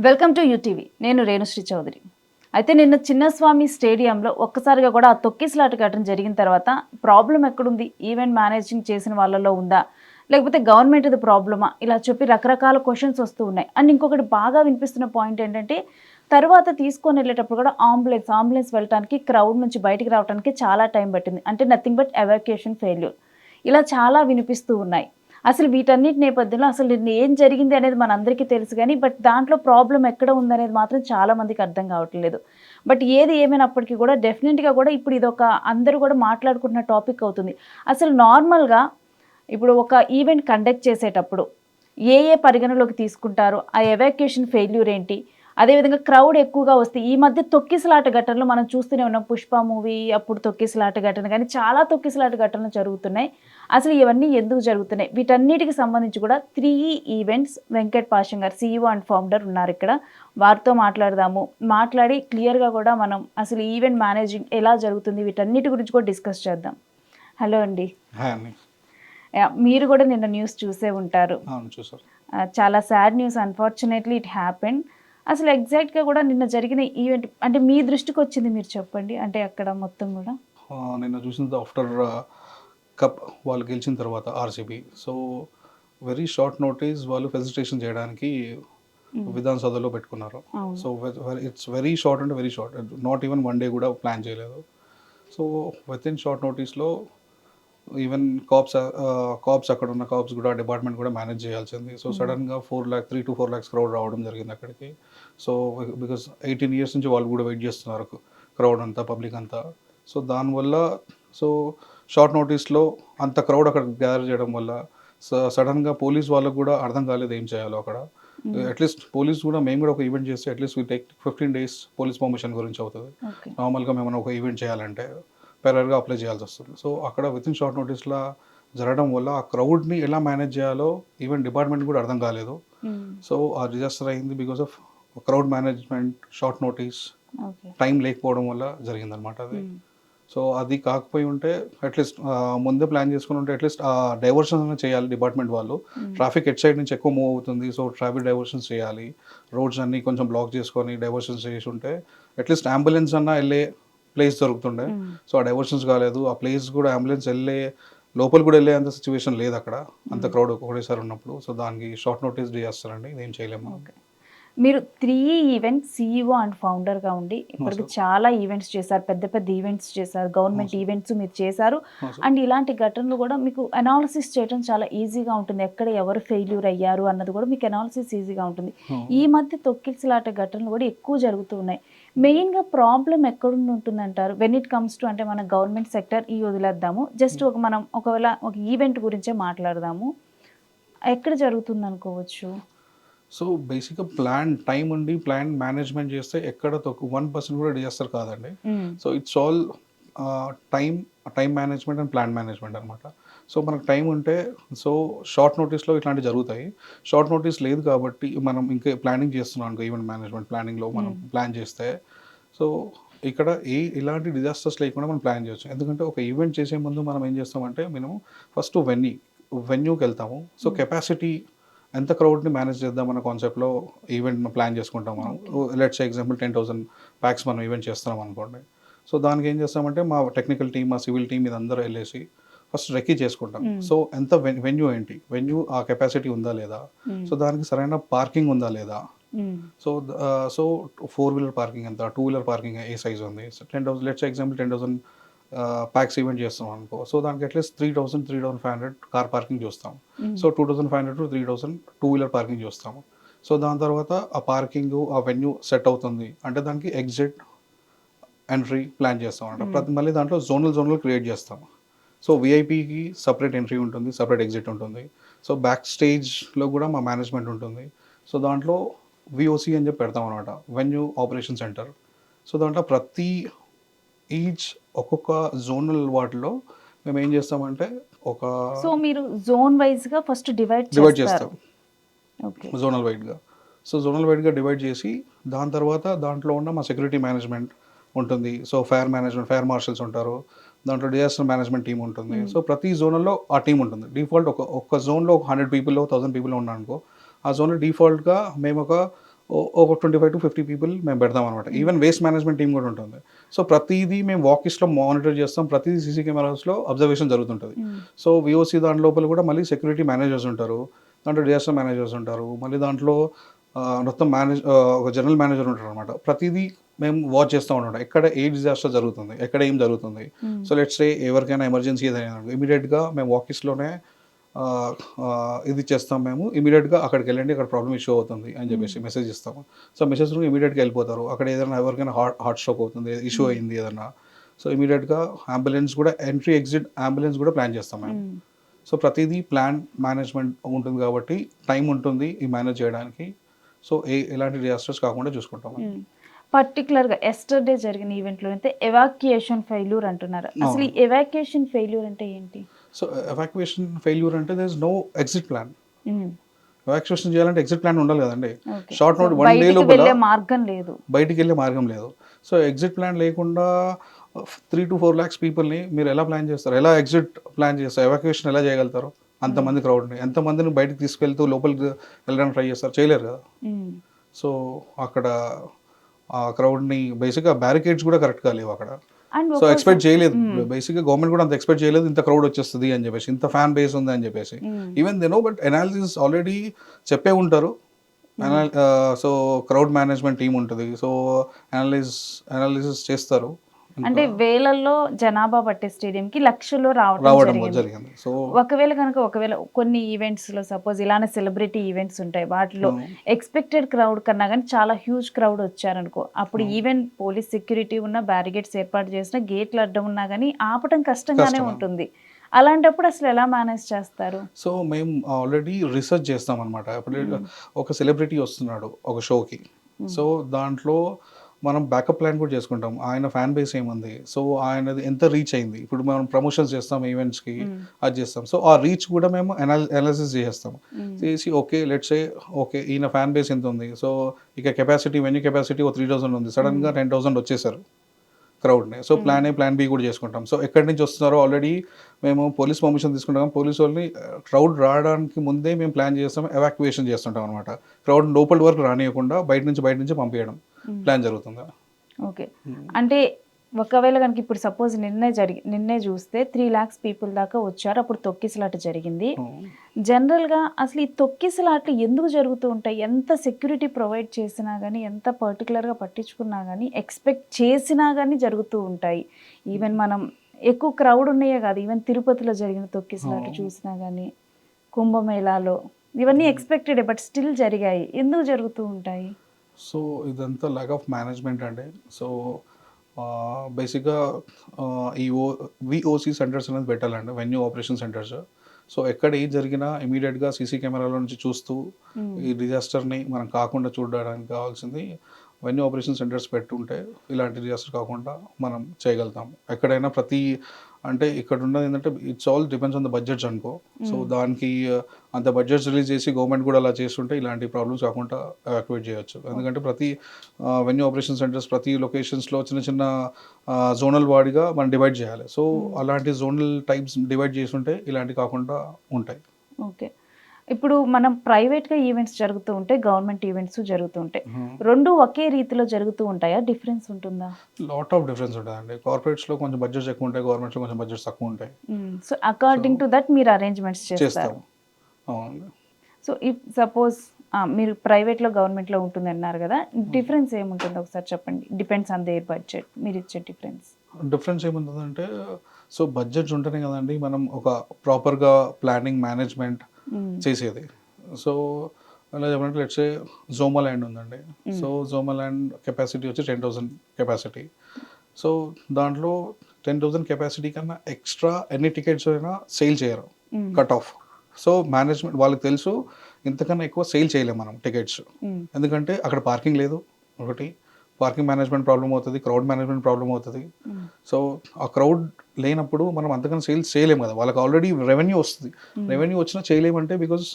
Welcome to UTV. నేను రేణుశ్రీ చౌదరి. అయితే నిన్న చిన్నస్వామి స్టేడియంలో ఒక్కసారిగా కూడా ఆ తొక్కిసలాట ఘటన జరిగిన తర్వాత ప్రాబ్లం ఎక్కడుంది, ఈవెంట్ మేనేజింగ్ చేసిన వాళ్ళలో ఉందా, లేకపోతే గవర్నమెంట్ది ప్రాబ్లమా, ఇలా చెప్పి రకరకాల క్వశ్చన్స్ వస్తూ ఉన్నాయి. అండ్ ఇంకొకటి బాగా వినిపిస్తున్న పాయింట్ ఏంటంటే తర్వాత తీసుకొని వెళ్ళేటప్పుడు కూడా అంబులెన్స్ వెళ్ళడానికి క్రౌడ్ నుంచి బయటికి రావడానికి చాలా టైం పట్టింది. అంటే నథింగ్ బట్ ఎవాక్యుయేషన్ ఫెయిల్యూర్. ఇలా చాలా వినిపిస్తూ ఉన్నాయి. అసలు వీటన్నిటి నేపథ్యంలో అసలు నిన్న ఏం జరిగింది అనేది మనందరికీ తెలుసు గానీ, బట్ దాంట్లో ప్రాబ్లమ్ ఎక్కడ ఉందనేది మాత్రం చాలా మందికి అర్థం కావట్లేదు. బట్ ఏది ఏమైనప్పటికీ కూడా డెఫినెట్‌గా కూడా ఇప్పుడు ఇదొక అందరూ కూడా మాట్లాడుకుంటున్న టాపిక్ అవుతుంది. అసలు నార్మల్‌గా ఇప్పుడు ఒక ఈవెంట్ కండక్ట్ చేసేటప్పుడు ఏ పరిగణలోకి తీసుకుంటారు? ఆ ఎవాక్యుయేషన్ ఫెయిల్యూర్ ఏంటి? అదేవిధంగా క్రౌడ్ ఎక్కువగా వస్తే ఈ మధ్య తొక్కిసలాట ఘటనలు మనం చూస్తూనే ఉన్నాం. 'పుష్ప' మూవీ అప్పుడు తొక్కిసలాట ఘటన గానీ, చాలా తొక్కిసలాట ఘటనలు జరుగుతున్నాయి. అసలు ఇవన్నీ ఎందుకు జరుగుతున్నాయి? వీటన్నిటికి సంబంధించి కూడా 3 ఈవెంట్స్ వెంకట్ పాషం గారు సీఈఓ అండ్ ఫౌండర్ ఉన్నారిక్కడ. వారితో మాట్లాడదాము. మాట్లాడి క్లియర్‌గా కూడా మనం అసలు ఈవెంట్ మేనేజింగ్ ఎలా జరుగుతుంది? వీటన్నిటి గురించి కూడా డిస్కస్ చేద్దాం. హలో అండి. హాయ్ అండి. మీరు కూడా నిన్న న్యూస్ చూసే ఉంటారు. అవును, చూసారు. చాలా sad news, unfortunately it happened. అసలు ఎగ్జాక్ట్‌గా కూడా నిన్న జరిగిన ఈవెంట్ అంటే మీ దృష్టికొచ్చింది మీరు చెప్పండి. అంటే అక్కడ మొత్తం గూడా. నిన్న చూసింది ఆఫ్టర్ కప్ వాళ్ళు గెలిచిన తర్వాత RCB. So, very short notice వాళ్ళు ఫెసిలిటేషన్ చేయడానికి విధాన్ సౌధలో పెట్టుకున్నారు. అవును. సో, ఇట్స్ వెరీ షార్ట్ అంటే very short. Not even 1 day కూడా ప్లాన్ చేయలేదు. సో, వితిన్ షార్ట్ నోటీస్‌లో ఈవెన్ కాప్స్ అక్కడ ఉన్న కాప్స్ కూడా డిపార్ట్మెంట్ కూడా మేనేజ్ చేయాల్సింది. సో సడన్గా 3 to 4 lakhs క్రౌడ్ రావడం జరిగింది అక్కడికి. సో బికాస్ 18 years నుంచి వాళ్ళు కూడా వెయిట్ చేస్తున్నారు, క్రౌడ్ అంతా, పబ్లిక్ అంతా. సో దానివల్ల సో షార్ట్ నోటీస్లో అంత క్రౌడ్ అక్కడ గ్యాదర్ చేయడం వల్ల సడన్గా పోలీస్ వాళ్ళకు కూడా అర్థం కాలేదు ఏం చేయాలో అక్కడ. అట్లీస్ట్ పోలీస్ కూడా, మేము కూడా ఒక ఈవెంట్ చేస్తే at least we take 15 days police permission గురించి అవుతుంది. నార్మల్గా మేము ఒక ఈవెంట్ చేయాలంటే పెరర్గా అప్లై చేయాల్సి వస్తుంది. సో అక్కడ వితిన్ షార్ట్ నోటీస్లో జరగడం వల్ల ఆ క్రౌడ్ని ఎలా మేనేజ్ చేయాలో ఈవెన్ డిపార్ట్మెంట్ కూడా అర్థం కాలేదు. సో ఆ డిజాస్టర్ అయింది because of crowd management, short notice, time లేకపోవడం వల్ల జరిగిందనమాట అది. సో అది కాకపోయి ఉంటే అట్లీస్ట్ ముందే ప్లాన్ చేసుకుని ఉంటే అట్లీస్ట్ ఆ డైవర్షన్స్ అనేది చేయాలి డిపార్ట్మెంట్ వాళ్ళు. ట్రాఫిక్ ఎట్ సైడ్ నుంచి ఎక్కువ మూవ్ అవుతుంది, సో ట్రాఫిక్ డైవర్షన్స్ చేయాలి. రోడ్స్ అన్నీ కొంచెం బ్లాక్ చేసుకొని డైవర్షన్స్ చేసి ఉంటే అట్లీస్ట్ అంబులెన్స్ అన్నా వెళ్ళే ప్లేస్ దొరుకుతుండే. సో ఆ డైవర్షన్స్ కాలేదు. ఆ ప్లేస్ కూడా అంబులెన్స్ వెళ్ళే లోపల కూడా వెళ్ళే అంత సిచ్యువేషన్ లేదు అక్కడ, అంత క్రౌడ్ ఒకటేసారి ఉన్నప్పుడు. సో దానికి షార్ట్ నోటీస్ చేస్తారండి, ఏం చేయలేము. మీరు 3 ఈవెంట్స్ సీఈఓ అండ్ ఫౌండర్గా ఉండి ఇప్పటికి చాలా ఈవెంట్స్ చేశారు, పెద్ద పెద్ద ఈవెంట్స్ చేశారు, గవర్నమెంట్ ఈవెంట్స్ మీరు చేశారు. అండ్ ఇలాంటి ఘటనలు కూడా మీకు అనాలిసిస్ చేయడం చాలా ఈజీగా ఉంటుంది. ఎక్కడ ఎవరు ఫెయిల్యూర్ అయ్యారు అన్నది కూడా మీకు అనాలిసిస్ ఈజీగా ఉంటుంది. ఈ మధ్య తొక్కిసలాట ఘటనలు కూడా ఎక్కువ జరుగుతూ ఉన్నాయి. మెయిన్గా ప్రాబ్లం ఎక్కడుండి ఉంటుందంటారు వెన్ ఇట్ కమ్స్ టు, అంటే మన గవర్నమెంట్ సెక్టర్ ఈ వదిలేద్దాము, జస్ట్ మనం ఒకవేళ ఒక ఈవెంట్ గురించే మాట్లాడదాము, ఎక్కడ జరుగుతుంది అనుకోవచ్చు? సో బేసిక్గా టైం ఉండి ప్లాన్ మేనేజ్మెంట్ చేస్తే ఎక్కడ 1% కూడా డిజాస్టర్ కాదండి. So it's all time management and plan management అనమాట. సో మనకు టైం ఉంటే సో షార్ట్ నోటీస్లో ఇట్లాంటివి జరుగుతాయి. షార్ట్ నోటీస్ లేదు కాబట్టి మనం ఇంకా ప్లానింగ్ చేస్తున్నాం అనుకో, ఈవెంట్ మేనేజ్మెంట్ ప్లానింగ్లో మనం ప్లాన్ చేస్తే సో ఇక్కడ ఇలాంటి డిజాస్టర్స్ లేకుండా మనం ప్లాన్ చేయొచ్చు. ఎందుకంటే ఒక ఈవెంట్ చేసే ముందు మనం ఏం చేస్తామంటే మనం ఫస్ట్ వెన్యూకి వెళ్తాము. సో కెపాసిటీ ఎంత క్రౌడ్ని మేనేజ్ చేద్దాం అన్న కాన్సెప్ట్లో ఈవెంట్ ప్లాన్ చేసుకుంటాం మనం. లెట్స్ ఎగ్జాంపుల్ 10,000 packs మనం ఈవెంట్ చేస్తున్నాం అనుకోండి. సో దానికి ఏం చేస్తామంటే మా టెక్నికల్ టీమ్, మా సివిల్ టీమ్ ఇది అందరూ వెళ్ళేసి ఫస్ట్ రెక్కీ చేసుకుంటాం. సో ఎంత వెన్యూ ఏంటి, వెన్యూ ఆ కెపాసిటీ ఉందా లేదా, సో దానికి సరైన పార్కింగ్ ఉందా లేదా, సో 4-wheeler పార్కింగ్ ఎంత, 2-wheeler పార్కింగ్ ఏ సైజ్ ఉంది. 10,000 లెట్స్ ఎగ్జాంపుల్ 10,000 ప్యాక్స్ ఈవెంట్ చేస్తాం అనుకో. సో దానికి అట్లీస్ట్ 3,500 కార్ పార్కింగ్ చూస్తాం. సో 2,500 to 3,000 2-wheeler పార్కింగ్ చూస్తాము. సో దాని తర్వాత ఆ పార్కింగ్, ఆ వెన్యూ సెట్ అవుతుంది అంటే దానికి ఎగ్జిట్, ఎంట్రీ ప్లాన్ చేస్తాం అనమాట. మళ్ళీ దాంట్లో జోనల్ క్రియేట్ చేస్తాం. సో విఐపీకి సపరేట్ ఎంట్రీ ఉంటుంది, సపరేట్ ఎగ్జిట్ ఉంటుంది. సో బ్యాక్ స్టేజ్లో కూడా మా మేనేజ్మెంట్ ఉంటుంది. సో దాంట్లో విఓసి అని చెప్పి పెడతాం అనమాట, వెన్యూ ఆపరేషన్ సెంటర్. సో దాంట్లో ఒక్కొక్క జోనల్ వాటిలో మేము ఏం చేస్తామంటే సో మీరు జోన్ వైజ్గా ఫస్ట్ డివైడ్ చేస్తాం, జోనల్ వైడ్గా. సో జోనల్ వైడ్గా డివైడ్ చేసి దాని తర్వాత దాంట్లో ఉన్న మా సెక్యూరిటీ మేనేజ్మెంట్ ఉంటుంది. సో ఫైర్ మార్షల్స్ ఉంటారు, దాంట్లో డిజాస్టర్ మేనేజ్మెంట్ టీం ఉంటుంది. సో ప్రతి జోన్లో ఆ టీం ఉంటుంది. డిఫాల్ట్ ఒక జోన్లో 100 people 1000 people ఉన్నారనుకో, ఆ జోన్లో డిఫాల్ట్గా మేము ఒక 25 to 50 పీపుల్ మేము పెడతాం అనమాట. ఈవెన్ వేస్ట్ మేనేజ్మెంట్ టీమ్ కూడా ఉంటుంది. సో ప్రతిదీ మేము వాకిస్లో మానిటర్ చేస్తాం, ప్రతిదీ సీసీ కెమెరాస్లో అబ్జర్వేషన్ జరుగుతుంటుంది. సో విఓసి దాని లోపల కూడా మళ్ళీ సెక్యూరిటీ మేనేజర్స్ ఉంటారు, దాంట్లో డిజాస్టర్ మేనేజర్స్ ఉంటారు, మళ్ళీ దాంట్లో మొత్తం ఒక జనరల్ మేనేజర్ ఉంటారు అనమాట. ప్రతిదీ మేము వాచ్ చేస్తూ ఉంటాం, ఎక్కడ ఏ డిజాస్టర్ జరుగుతుంది, ఎక్కడ ఏం జరుగుతుంది. సో లెట్స్ సే ఎవరికైనా ఎమర్జెన్సీ ఏదైనా ఇమీడియట్గా మేము వాకిస్లోనే ఇది చేస్తాం, మేము ఇమీడియట్గా అక్కడికి వెళ్ళండి, అక్కడ ప్రాబ్లమ్ ఇష్యూ అవుతుంది అని చెప్పేసి మెసేజ్ ఇస్తాము. సో మెసేజ్ ఇమీడియట్గా వెళ్ళిపోతారు. అక్కడ ఏదైనా ఎవరికైనా హార్ట్ స్ట్రోక్ అవుతుంది, ఇష్యూ అయింది ఏదన్నా, సో ఇమీడియట్గా అంబులెన్స్ కూడా ఎంట్రీ ఎగ్జిట్ అంబులెన్స్ కూడా ప్లాన్ చేస్తాం మేము. సో ప్రతిదీ ప్లాన్ మేనేజ్మెంట్ ఉంటుంది కాబట్టి టైం ఉంటుంది ఈ మేనేజ్ చేయడానికి. సో ఎలాంటి డిజాస్టర్స్ కాకుండా చూసుకుంటాం. పర్టికులర్గా ఎస్టర్డే జరిగిన ఈవెంట్లో అయితే ఎవాక్యుయేషన్ ఫెయిల్యూర్ అంటున్నారు. అసలు ఈ ఎవాక్యుయేషన్ ఫెయిల్యూర్ అంటే ఏంటి? సో ఎవాక్యుయేషన్ ఫెయిల్యూర్ అంటే there is no exit plan. Evacuation చేయాలంటే ఎగ్జిట్ ప్లాన్ ఉండాలి కదండి. షార్ట్ నోట్ 1 డే లోపల మార్గం లేదు, బయటికి వెళ్ళే మార్గం లేదు. సో ఎగ్జిట్ ప్లాన్ లేకుండా 3 to 4 lakhs పీపుల్ని మీరు ఎలా ప్లాన్ చేస్తారు, ఎలా ఎగ్జిట్ ప్లాన్ చేస్తారు, ఎవాక్యుయేషన్ ఎలా చేయగలుగుతారు? అంతమంది క్రౌడ్ని ఎంతమందిని బయటకు తీసుకెళ్తూ లోపలికి వెళ్ళడానికి ట్రై చేస్తారు? చేయలేరు కదా. సో అక్కడ ఆ క్రౌడ్ని బేసిక్గా బ్యారికేడ్స్ కూడా కరెక్ట్గా లేవు అక్కడ. సో ఎక్స్పెక్ట్ చేయలేదు, బేసిక్గా గవర్నమెంట్ కూడా అంత ఎక్స్పెక్ట్ చేయలేదు ఇంత క్రౌడ్ వచ్చేస్తుంది అని చెప్పేసి, ఇంత ఫ్యాన్ బేస్ ఉంది అని చెప్పేసి. Even they know, but analysis already చెప్పే ఉంటారు. సో క్రౌడ్ మేనేజ్మెంట్ టీం ఉంటుంది, సో అనాలిసిస్ చేస్తారు. అంటే వేలల్లో జనాభా పట్టే స్టేడియంకి లక్షల్లో రావడం జరిగింది. సో ఒకవేళ కొన్ని ఈవెంట్స్ లో సపోజ్ ఇలానే సెలబ్రిటీ ఈవెంట్స్ ఉంటాయి, వాటిలో ఎక్స్పెక్టెడ్ క్రౌడ్ కన్నా కానీ చాలా హ్యూజ్ క్రౌడ్ వచ్చారనుకో, అప్పుడు ఈవెన్ పోలీస్ సెక్యూరిటీ ఉన్న బ్యారిగేడ్స్ ఏర్పాటు చేసిన గేట్లు అడ్డం ఉన్నా కానీ ఆపటం కష్టంగానే ఉంటుంది. అలాంటప్పుడు అసలు ఎలా మేనేజ్ చేస్తారు? సో మేము ఆల్రెడీ రీసెర్చ్ చేస్తాం అనమాట. ఒక సెలబ్రిటీ వస్తున్నాడు ఒక షోకి, సో దాంట్లో మనం బ్యాకప్ ప్లాన్ కూడా చేసుకుంటాం. ఆయన ఫ్యాన్ బేస్ ఏముంది, సో ఆయనది ఎంత రీచ్ అయింది. ఇప్పుడు మనం ప్రమోషన్స్ చేస్తాం ఈవెంట్స్కి, అది చేస్తాం. సో ఆ రీచ్ కూడా మేము అనాలిసిస్ చేస్తాం. చేసి ఓకే లెట్స్ సే ఓకే ఈయన ఫ్యాన్ బేస్ ఎంత ఉంది, సో ఇక కెపాసిటీ వెన్యూ కెపాసిటీ 3000 ఉంది, సడన్గా 10,000 వచ్చేసారు క్రౌడ్ని. So plan A plan B కూడా చేసుకుంటాం. సో ఎక్కడి నుంచి వస్తున్నారో ఆల్రెడీ మేము పోలీస్ పర్మిషన్ తీసుకుంటాం. పోలీస్ వాళ్ళని క్రౌడ్ రావడానికి ముందే మేము ప్లాన్ చేస్తాం, ఎవాక్యుయేషన్ చేస్తుంటాం అనమాట. క్రౌడ్ లోపల వరకు రానియకుండా బయట నుంచి పంపించడం ప్లాన్ జరుగుతుంది. ఓకే, అంటే ఒకవేళ కనుక ఇప్పుడు సపోజ్ నిన్నే చూస్తే 3 lakhs పీపుల్ దాకా వచ్చారు, అప్పుడు తొక్కిసలాట జరిగింది. జనరల్గా అసలు ఈ తొక్కిసలాట్లు ఎందుకు జరుగుతూ ఉంటాయి? ఎంత సెక్యూరిటీ ప్రొవైడ్ చేసినా కానీ, ఎంత పర్టికులర్గా పట్టించుకున్నా కానీ, ఎక్స్పెక్ట్ చేసినా కానీ జరుగుతూ ఉంటాయి. ఈవెన్ మనం ఎక్కువ క్రౌడ్ ఉన్నాయే కాదు, ఈవెన్ తిరుపతిలో జరిగిన తొక్కిసలాట చూసినా కానీ, కుంభమేళాలో ఇవన్నీ ఎక్స్పెక్టెడే, బట్ స్టిల్ జరిగాయి. ఎందుకు జరుగుతూ ఉంటాయి? సో ఇదంతా ల్యాక్ ఆఫ్ మేనేజ్మెంట్ అండి. సో బేసిక్గా ఈ విఓసి సెంటర్స్ అనేది పెట్టాలండి, వెన్యూ ఆపరేషన్ సెంటర్స్. సో ఎక్కడ ఏం జరిగినా ఇమీడియట్గా సీసీ కెమెరాల నుంచి చూస్తూ ఈ డిజాస్టర్ని మనం కాకుండా చూడడానికి కావాల్సింది వెన్యూ ఆపరేషన్ సెంటర్స్ పెట్టుంటే ఇలాంటి డిజాస్టర్ కాకుండా మనం చేయగలుగుతాం. ఎక్కడైనా అంటే ఇక్కడ ఉన్నది ఏంటంటే it's all depends on the budgets అనుకో. సో దానికి అంత బడ్జెట్స్ రిలీజ్ చేసి గవర్నమెంట్ కూడా అలా చేస్తుంటే ఇలాంటి ప్రాబ్లమ్స్ కాకుండా ఎవాక్యువేట్ చేయొచ్చు. ఎందుకంటే ప్రతి వెన్యూ ఆపరేషన్ సెంటర్స్ ప్రతి లొకేషన్స్లో చిన్న జోనల్ వాడిగా మనం డివైడ్ చేయాలి. సో అలాంటి జోనల్ టైప్స్ డివైడ్ చేస్తుంటే ఇలాంటివి కాకుండా ఉంటాయి. ఓకే, ఇప్పుడు మనం ప్రైవేట్గా ఈవెంట్స్ జరుగుతూ ఉంటాయి, గవర్నమెంట్ ఈవెంట్స్ జరుగుతూ ఉంటాయి, రెండు ఒకే రీతిలో జరుగుతూ ఉంటాయా? డిఫరెన్స్ ఉంటుందా? లాట్ ఆఫ్ డిఫరెన్స్ ఉంటుందండి. కార్పొరేట్స్లో కొంచెం బడ్జెట్స్ ఎక్కువ ఉంటాయి, గవర్నమెంట్స్లో కొంచెం బడ్జెట్స్ తక్కువ ఉంటాయి. సో అకార్డింగ్ టు దట్ మీరు అరేంజ్మెంట్స్ చేస్తారు. అవును. సో ఇఫ్ సపోజ్ మీరు ప్రైవేట్లో గవర్నమెంట్లో ఉంటుంది అన్నారు కదా, డిఫరెన్స్ ఏముంటుంది ఒకసారి చెప్పండి. డిపెండ్స్ ఆన్ దేర్ బడ్జెట్, మీరు ఇచ్చే డిఫరెన్స్ ఏముంటుందంటే, సో బడ్జెట్స్ ఉంటేనే కదండి మనం ఒక ప్రాపర్గా ప్లానింగ్ మేనేజ్మెంట్ చేసేది. సో అలా చెప్పినట్టు లెట్స్ జోమా ల్యాండ్ ఉందండి. సో జోమా ల్యాండ్ కెపాసిటీ వచ్చి 10,000 కెపాసిటీ. సో దాంట్లో 10,000 కెపాసిటీ కన్నా ఎక్స్ట్రా ఎన్ని టికెట్స్ అయినా సేల్ చేయరు, కట్ ఆఫ్. సో మేనేజ్మెంట్ వాళ్ళకి తెలుసు ఇంతకన్నా ఎక్కువ సేల్ చేయలేము మనం టికెట్స్, ఎందుకంటే అక్కడ పార్కింగ్ లేదు, ఒకటి పార్కింగ్ మేనేజ్మెంట్ ప్రాబ్లం అవుతుంది, క్రౌడ్ మేనేజ్మెంట్ ప్రాబ్లం అవుతుంది. సో ఆ క్రౌడ్ లేనప్పుడు మనం అంతకన్నా సేల్స్ చేయలేము కదా, వాళ్ళకి ఆల్రెడీ రెవెన్యూ వస్తుంది. రెవెన్యూ వచ్చినా చేయలేమంటే బికాజ్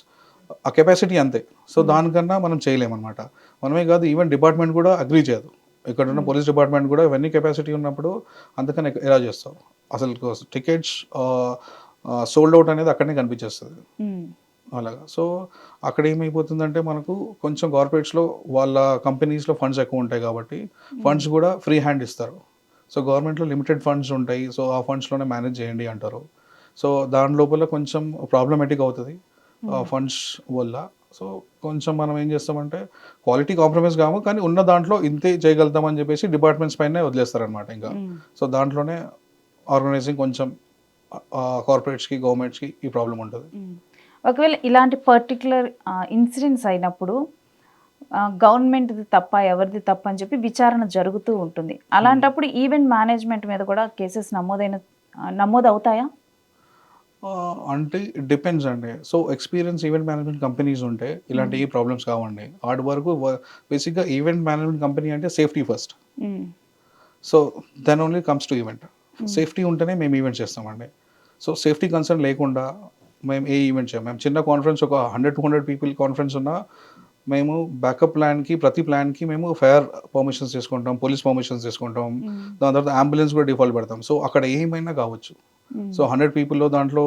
ఆ కెపాసిటీ అంతే. సో దానికన్నా మనం చేయలేమన్నమాట. మనమే కాదు, ఈవెన్ డిపార్ట్మెంట్ కూడా అగ్రీ చేయదు. ఇక్కడ ఉన్న పోలీస్ డిపార్ట్మెంట్ కూడా ఇవన్నీ కెపాసిటీ ఉన్నప్పుడు అంతకన్నా ఎలా చేస్తావు? అసలు టికెట్స్ సోల్డ్ అవుట్ అనేది అక్కడనే కనిపించేస్తుంది. అలాగా. సో, అక్కడ ఏమైపోతుందంటే మనకు కొంచెం కార్పొరేట్స్‌లో వాళ్ళ కంపెనీస్‌లో ఫండ్స్ ఎక్కువ ఉంటాయి కాబట్టి, ఫండ్స్ గూడా ఫ్రీ హ్యాండ్ ఇస్తారు. సో, గవర్నమెంట్‌లో లిమిటెడ్ ఫండ్స్ ఉంటాయి. సో, ఆ ఫండ్స్‌లోనే మేనేజ్ చేయండి అంటారు. సో, దాని లోపల కొంచెం ప్రాబ్లమాటిక్ అవుతది. ఫండ్స్ వల్ల. సో, కొంచెం మనం ఏం చేస్తామంటే క్వాలిటీ కాంప్రమైజ్ కాము. కానీ ఉన్న దాంట్లో ఇంతే చేయగలుగుతాం అని చెప్పేసి డిపార్ట్మెంట్స్ పైనే వదిలేస్తారనమాట ఇంకా. సో, దాంట్లోనే ఆర్గనైజింగ్ కొంచెం కార్పొరేట్స్‌కి, గవర్నమెంట్స్‌కి ఈ ప్రాబ్లమ్ ఉంటది. ఒకవేళ ఇలాంటి పర్టిక్యులర్ ఇన్సిడెంట్స్ అయినప్పుడు గవర్నమెంట్‌ది తప్ప, ఎవరిది తప్ప అని చెప్పి విచారణ జరుగుతూ ఉంటుంది. అలాంటప్పుడు ఈవెంట్ మేనేజ్మెంట్ మీద కూడా కేసెస్ నమోదవుతాయా? అంటే డిపెండ్స్ అండి. So, experience event management companies ఉంటే ఇలాంటి ఏ ప్రాబ్లమ్స్ కావండి. ఆటి వరకు బేసిక్‌గా ఈవెంట్ మేనేజ్మెంట్ కంపెనీ అంటే safety first. Hmm. So, then only comes to event. Safety ఉంటేనే మేము ఈవెంట్ చేస్తామండి. సో, సేఫ్టీ కన్సర్న్ లేకుండా మేము ఏ ఈవెంట్ చేయం. మేము చిన్న కాన్ఫరెన్స్ ఒక 100-200 పీపుల్ కాన్ఫరెన్స్ ఉన్నా మేము బ్యాకప్ ప్లాన్‌కి ప్రతి ప్లాన్‌కి మేము ఫైర్ పర్మిషన్స్ తీసుకుంటాం, పోలీస్ పర్మిషన్స్ తీసుకుంటాం. దాని తర్వాత అంబులెన్స్ కూడా డిఫాల్ట్ పెడతాం. సో, అక్కడ ఏమైనా కావచ్చు. సో, 100 పీపుల్‌లో దాంట్లో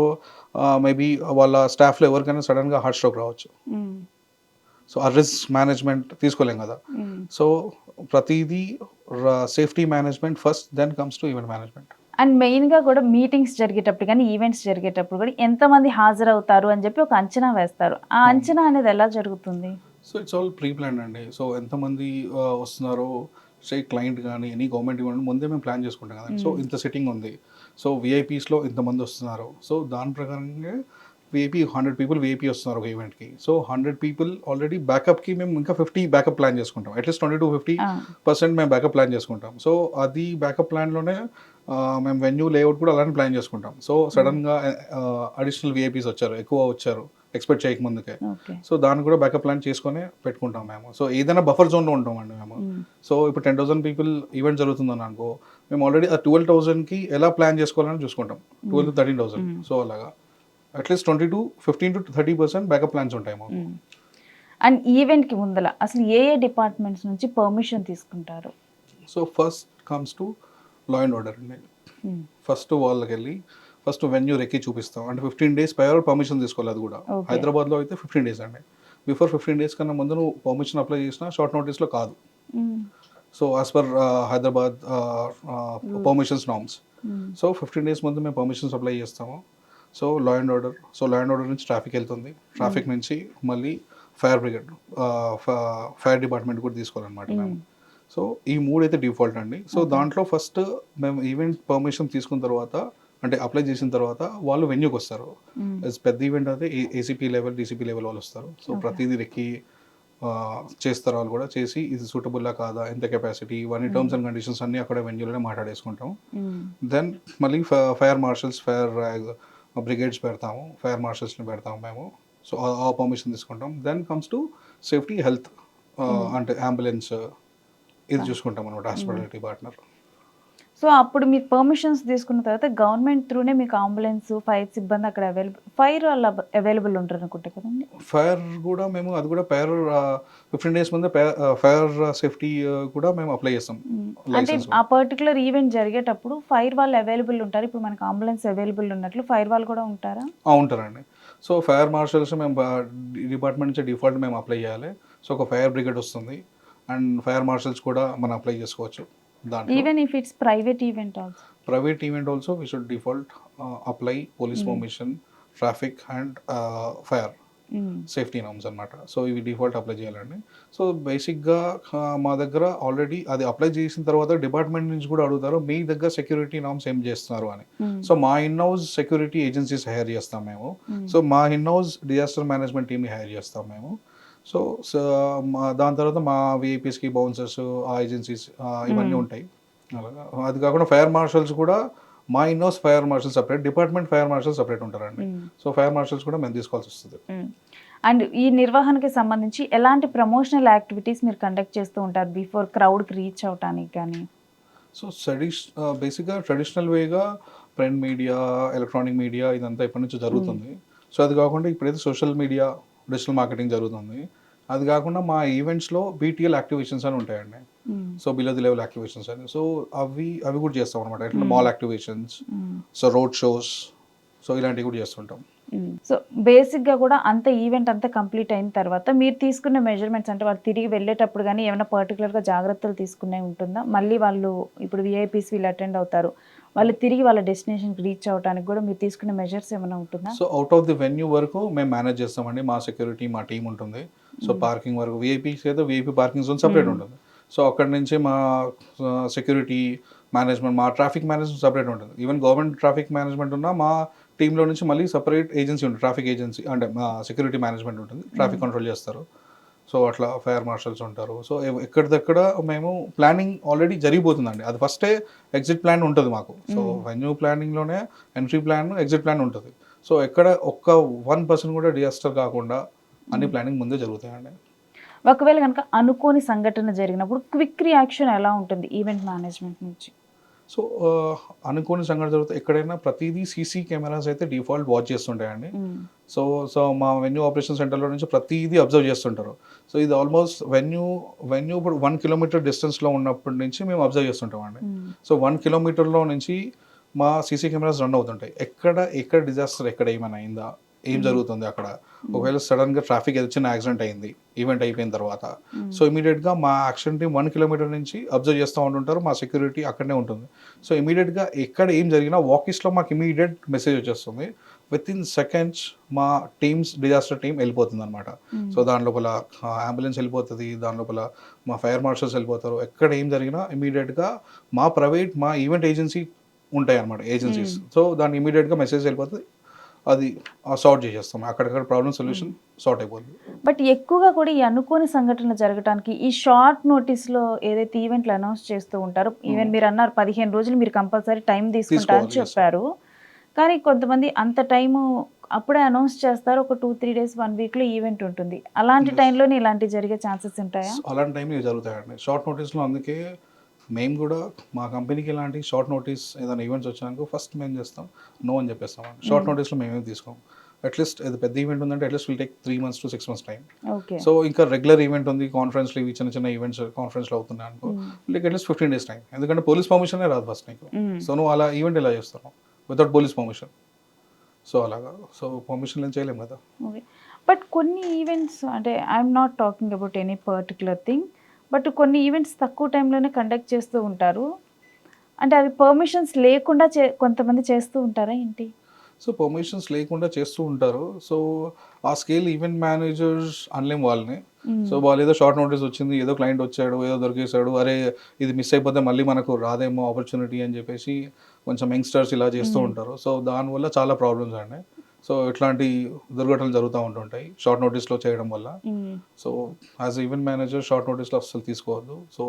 మేబీ వాళ్ళ స్టాఫ్‌లో ఎవరికైనా సడెన్‌గా హార్ట్ స్ట్రోక్ రావచ్చు. సో, ఆ రిస్క్ మేనేజ్మెంట్ తీసుకోలేం కదా! సో, ప్రతీదీ safety management first, then comes to event management. And మెయిన్‌గా కూడా మీటింగ్స్ జరిగేటప్పుడు గానీ, ఈవెంట్స్ జరిగేటప్పుడు కూడా ఎంతమంది హాజరవుతారు అని చెప్పి ఒక అంచనా వేస్తారు. ఆ అంచనా అనేది ఎలా జరుగుతుంది? So, it's all pre planned అండి. సో, ఎంతమంది వస్తున్నారో క్లయింట్ గానీ, ఎనీ గవర్నమెంట్ ఇవ్వండి ముందే మేము ప్లాన్ చేసుకుంటాం కదండీ. సో, ఇంత సిట్టింగ్ ఉంది. సో, వీఐపీస్‌లో ఇంతమంది వస్తున్నారు. సో, దాని ప్రకారంగా వీఐపీ 100 పీపుల్ వీఐపీ వస్తున్నారు ఒక ఈవెంట్‌కి. సో, 100 పీపుల్ ఆల్రెడీ బ్యాకప్‌కి మేము ఇంకా 50 బ్యాకప్ ప్లాన్ చేసుకుంటాం. అట్‌లీస్ట్ 20-50% మేము బ్యాకప్ ప్లాన్ చేసుకుంటాం. సో, అది బ్యాకప్ ప్లాన్‌లోనే మేము వెన్యూ లేఅవుట్ కూడా అలానే ప్లాన్ చేసుకుంటాం. సో, సడెన్‌గా అడిషనల్ వీఐపీస్ వచ్చారు. ఎక్కువ వచ్చారు. ఎక్స్‌పెక్ట్ చేయకముందుకే. ఓకే. సో, దాన్ని కూడా బ్యాకప్ ప్లాన్ చేసుకొనే పెట్టుకుంటాం మేము. సో, ఏదైనా బఫర్ జోన్‌లో ఉంటామండి మేము. సో, ఇప్పుడు 10,000 పీపుల్ ఈవెంట్ జరుగుతుందని అనుకో, మేము ఆల్రెడీ ఆ 12,000కి ఎలా ప్లాన్ చేసుకోవాలని చూసుకుంటాం. 12,000-13,000. సో, అలాగా అట్‌లీస్ట్ 15-30% బ్యాకప్ ప్లాన్స్ ఉంటాయి మాకు. అండ్ ఈవెంట్‌కి ముందల అసలు ఏ డిపార్ట్మెంట్స్ నుంచి పర్మిషన్ తీసుకుంటారు? So, first comes to law and order అండి. ఫస్ట్ వాళ్ళకెళ్ళి ఫస్ట్ వెన్యూ రెక్కి చూపిస్తాం. అంటే 15 డేస్ ప్రయర్ పర్మిషన్ తీసుకోవాలి అది కూడా. ఓకే. హైదరాబాద్‌లో అయితే 15 డేస్ అండి. బిఫోర్ 15 డేస్ కన్నా ముందు నువ్వు పర్మిషన్ అప్లై చేసినా షార్ట్ నోటీస్‌లో కాదు. So, as per Hyderabad permissions norms. So, 15 days ముందు మేము పర్మిషన్స్ అప్లై చేస్తాము. So, law and order. So, law and order నుంచి ట్రాఫిక్ వెళ్తుంది. ట్రాఫిక్ నుంచి మళ్ళీ ఫైర్ బ్రిగేడ్, ఫైర్ డిపార్ట్మెంట్ కూడా తీసుకోవాలన్నమాట మేము. సో, ఈ 3 అయితే డిఫాల్ట్ అండి. సో, దాంట్లో ఫస్ట్ మేము ఈవెంట్ పర్మిషన్ తీసుకున్న తర్వాత అంటే అప్లై చేసిన తర్వాత వాళ్ళు వెన్యూకి వస్తారు. పెద్ద ఈవెంట్ అయితే ఏసీపీ లెవెల్, డీసీపీ లెవెల్ వాళ్ళు వస్తారు. సో, ప్రతిదీ రెక్కి చేస్తారు వాళ్ళు కూడా. చేసి ఇది సూటబుల్లా కాదా, ఎంత కెపాసిటీ, ఇవన్నీ టర్మ్స్ అండ్ కండిషన్స్ అన్నీ అక్కడ వెన్యూలోనే మాట్లాడేసుకుంటాం. దెన్ మళ్ళీ ఫైర్ మార్షల్స్, ఫైర్ బ్రిగేడ్స్ పెడతాము. ఫైర్ మార్షల్స్‌ని పెడతాము మేము. సో, ఆ పర్మిషన్ తీసుకుంటాం. Then comes to safety, health, అంటే అంబులెన్స్ ఇది చూసుకుంటాం అనమాట హాస్పిటాలిటీ పార్ట్నర్. సో, అప్పుడు మీరు పర్మిషన్స్ తీసుకున్న తర్వాత గవర్నమెంట్ త్రూనే మీకు అంబులెన్స్, ఫైర్ సిబ్బంది అక్కడ ఫైర్ వాళ్ళు అవైలబుల్ ఉంటారు అనుకుంటా కదండీ? ఫైర్ కూడా మేము అది కూడా 15 డేస్ ముందే ఫైర్ సేఫ్టీ కూడా మేము అప్లై చేస్తాం అంటే లైసెన్స్. ఆ పర్టిక్యులర్ ఈవెంట్ జరిగేటప్పుడు ఫైర్ వాళ్ళు అవైలబుల్ ఉంటారు. ఇప్పుడు మనకు అంబులెన్స్ అవైలబుల్ ఉన్నట్లు ఫైర్ వాళ్ళు కూడా ఉంటారా? ఉంటారండి. సో, ఫైర్ మార్షల్స్ మేము డిపార్ట్మెంట్ నుంచి డిఫాల్ట్ మేము అప్లై చేయాలి. సో, ఒక ఫైర్ బ్రిగేడ్ వస్తుంది. అండ్ ఫైర్ మార్షల్స్ కూడా మనం అప్లై చేసుకోవచ్చు దాంట్లో. Even if it's private event also. Private event also we should default apply police permission, traffic and fire safety norms అనమాట. సో, ఇవి డిఫాల్ట్ అప్లై చేయాలండి. సో, బేసిక్‌గా మా దగ్గర ఆల్రెడీ అది అప్లై చేసిన తర్వాత డిపార్ట్మెంట్ నుంచి కూడా అడుగుతారు, మీ దగ్గర సెక్యూరిటీ నార్మ్స్ ఏం చేస్తున్నారు అని. సో, మా in house security agencies hire చేస్తాం మేము. సో, మా ఇన్ హౌస్ డిజాస్టర్ మేనేజ్మెంట్ టీమ్‌ని హైర్ చేస్తాం మేము. సో, దాని తర్వాత మా వీఐపీస్‌కి బౌన్సర్స్, ఆ ఏజెన్సీస్ ఇవన్నీ ఉంటాయి. అలాగా. అది కాకుండా ఫైర్ మార్షల్స్ కూడా మా in house fire marshal separate, department fire marshal separate ఉంటారండి. సో, ఫైర్ మార్షల్స్ కూడా మేము తీసుకోవాల్సి వస్తుంది. అండ్ ఈ నిర్వహణకి సంబంధించి ఎలాంటి ప్రమోషనల్ యాక్టివిటీస్ మీరు కండక్ట్ చేస్తూ ఉంటారు బిఫోర్ క్రౌడ్కి రీచ్ అవటానికి కానీ? సో, బేసిక్‌గా ట్రెడిషనల్ వేగా ప్రింట్ మీడియా, ఎలక్ట్రానిక్ మీడియా ఇదంతా ఇప్పటి నుంచి జరుగుతుంది. సో, అది కాకుండా ఇప్పుడైతే సోషల్ మీడియా, డిజిటల్ మార్కెటింగ్ జరుగుతుంది. అది కాకుండా మా ఈవెంట్స్‌లో బీటీఎల్ యాక్టివేషన్స్ అని ఉంటాయండి. So, below the level activations అని. సో, అవి కూడా చేస్తాం అనమాట. ఎట్లా mall activations, so road shows, so ఇలాంటివి కూడా చేస్తుంటాం. సో బేసిక్గా కూడా అంత ఈవెంట్ అంతా కంప్లీట్ అయిన తర్వాత మీరు తీసుకున్న మెజర్మెంట్స్ అంటే వాళ్ళు తిరిగి వెళ్ళేటప్పుడు కానీ ఏమైనా పర్టికులర్గా జాగ్రత్తలు తీసుకునే ఉంటుందా? మళ్ళీ వాళ్ళు ఇప్పుడు విఐపీస్ వీళ్ళు అటెండ్ అవుతారు, వాళ్ళు తిరిగి వాళ్ళ డెస్టినేషన్కి రీచ్ అవ్వడానికి కూడా మీరు తీసుకున్న మెజర్స్ ఏమైనా ఉంటుందా? So out of the venue వరకు మేము మేనేజ్ చేస్తామండి, మా సెక్యూరిటీ మా టీం ఉంటుంది. సో పార్కింగ్ వరకు విఐపీస్ అయితే విఐపీ పార్కింగ్ జోన్ సపరేట్ ఉంటుంది. సో అక్కడి నుంచి మా సెక్యూరిటీ మేనేజ్మెంట్, మా ట్రాఫిక్ మేనేజ్మెంట్ సపరేట్ ఉంటుంది. ఈవెన్ గవర్నమెంట్ ట్రాఫిక్ మేనేజ్మెంట్ ఉన్న మా టీంలో నుంచి మళ్ళీ సపరేట్ ఏజెన్సీ ఉంటుంది, ట్రాఫిక్ ఏజెన్సీ అంటే మా సెక్యూరిటీ మేనేజ్మెంట్ ఉంటుంది, ట్రాఫిక్ కంట్రోల్ చేస్తారు. సో అట్లా ఫైర్ మార్షల్స్ ఉంటారు. సో ఎక్కడిదక్కడ మేము ప్లానింగ్ ఆల్రెడీ జరిగిపోతుందండి. అది ఫస్టే ఎగ్జిట్ ప్లాన్ ఉంటుంది మాకు. సో వెన్యూ ప్లానింగ్లోనే ఎంట్రీ ప్లాన్, ఎగ్జిట్ ప్లాన్ ఉంటుంది. సో ఎక్కడ ఒక్క 1% కూడా డిజాస్టర్ కాకుండా అన్ని ప్లానింగ్ ముందే జరుగుతాయండి. ఒకవేళ కనుక అనుకోని సంఘటన జరిగినప్పుడు క్విక్ రియాక్షన్ ఎలా ఉంటుంది ఈవెంట్ మేనేజ్మెంట్ నుంచి? సో అనుకోని సంఘటన జరిగితే ఎక్కడైనా ప్రతిదీ సీసీ కెమెరాస్ అయితే డిఫాల్ట్ వాచ్ చేస్తుంటాయండి. సో సో మా వెన్యూ ఆపరేషన్ సెంటర్లో నుంచి ప్రతిదీ అబ్జర్వ్ చేస్తుంటారు. సో ఇది ఆల్మోస్ట్ వెన్యూ ఇప్పుడు 1 కిలోమీటర్ డిస్టెన్స్లో ఉన్నప్పటి నుంచి మేము అబ్జర్వ్ చేస్తుంటామండి. సో 1 కిలోమీటర్లో నుంచి మా సీసీ కెమెరాస్ రన్ అవుతుంటాయి. ఎక్కడ డిజాస్టర్ ఎక్కడ ఏమైనా అయిందా, ఏం జరుగుతుంది అక్కడ, ఒకవేళ సడన్గా ట్రాఫిక్ ఏదో చిన్న యాక్సిడెంట్ అయింది ఈవెంట్ అయిపోయిన తర్వాత, సో ఇమీడియట్గా మా యాక్షన్ టీమ్ 1 కిలోమీటర్ నుంచి అబ్జర్వ్ చేస్తూ ఉంటుంటారు, మా సెక్యూరిటీ అక్కడనే ఉంటుంది. సో ఇమీడియట్గా ఎక్కడ ఏం జరిగినా వాకీస్లో మాకు ఇమీడియట్ మెసేజ్ వచ్చేస్తుంది. విత్ ఇన్ సెకండ్స్ మా టీమ్స్, డిజాస్టర్ టీమ్ వెళ్ళిపోతుంది అనమాట. సో దాని లోపల అంబులెన్స్ వెళ్ళిపోతుంది, దాని లోపల మా ఫైర్ మార్షల్స్ వెళ్ళిపోతారు. ఎక్కడ ఏం జరిగినా ఇమీడియట్గా మా ఈవెంట్ ఏజెన్సీ ఉంటాయి అన్నమాట, ఏజెన్సీస్. సో దాన్ని ఇమీడియట్గా మెసేజ్ వెళ్ళిపోతుంది, అది సార్ట్ చేసేస్తాం, అక్కడిక్కడ ప్రాబ్లమ్ సొల్యూషన్ సార్ట్ అయిపోతుంది. బట్ ఎక్కువగా కూడా ఈ అనుకోని సంఘటనలు జరగడానికి ఈ షార్ట్ నోటీస్లో ఏదైతే ఈవెంట్లు అనౌన్స్ చేస్తూ ఉంటారో, ఈవెన్ మీరు అన్నారు 15 రోజులు మీరు కంపల్సరీ టైం తీసుకుంటా అని చెప్పారు, కానీ కొంతమంది అంత టైము అప్పుడే అనౌన్స్ చేస్తారు, ఒక 2-3 డేస్ 1 వీక్లో ఈవెంట్ ఉంటుంది. అలాంటి టైంలోనే ఇలాంటివి జరిగే ఛాన్సెస్ ఉంటాయా? అలాంటి టైంలో జరుగుతాయండి షార్ట్ నోటీస్లో. అందుకే మేము కూడా మా కంపెనీకి ఇలాంటి షార్ట్ నోటీస్ ఏదైనా ఈవెంట్స్ వచ్చాక ఫస్ట్ మేము చేస్తాం నో అని చెప్పేస్తాం. షార్ట్ నోటీస్లో మేమేం తీసుకోం. అట్లీస్ట్ ఇది పెద్ద ఈవెంట్ ఉందంటే at least will take 3 months to 6 months time. So ఇంకా రెగ్యులర్ ఈవెంట్ ఉంది, కాన్ఫరెన్స్లు ఇవి చిన్న చిన్న ఈవెంట్స్ కాన్ఫరెన్స్లో అవుతున్నాయి అనుకో, లైక్ అట్లీస్ట్ 15 days టైం. ఎందుకంటే పోలీస్ పర్మిషనే రాదు ఫస్ట్ నీకు. సో నువ్వు అలా ఈవెంట్ ఎలా చేస్తావు వితౌట్ పోలీస్ పర్మిషన్? సో అలాగా, సో పర్మిషన్ ఏం చేయలేము కదా. ఓకే, బట్ కొన్ని ఈవెంట్స్ అంటే I'm not talking about any particular thing, but కొన్ని ఈవెంట్స్ తక్కువ టైంలోనే కండక్ట్ చేస్తూ ఉంటారు, అంటే అవి పర్మిషన్స్ లేకుండా కొంతమంది చేస్తూ ఉంటారా ఏంటి? సో పర్మిషన్స్ లేకుండా చేస్తూ ఉంటారు. సో ఆ స్కేల్ ఈవెంట్ మేనేజర్స్ అనలేం వాళ్ళని. సో వాళ్ళు ఏదో షార్ట్ నోటీస్ వచ్చింది, ఏదో క్లయింట్ వచ్చాడు, ఏదో దొరికేశాడు, అరే ఇది మిస్ అయిపోతే మళ్ళీ మనకు రాదేమో ఆపర్చునిటీ అని చెప్పేసి కొంచెం యంగ్స్టర్స్ ఇలా చేస్తూ ఉంటారు. సో దానివల్ల చాలా ప్రాబ్లమ్స్ అండి. సో ఇట్లాంటి దుర్ఘటనలు జరుగుతూ ఉంటుంటాయి షార్ట్ నోటీస్లో చేయడం వల్ల. So as event manager short నోటీస్లో అసలు తీసుకోవద్దు. సో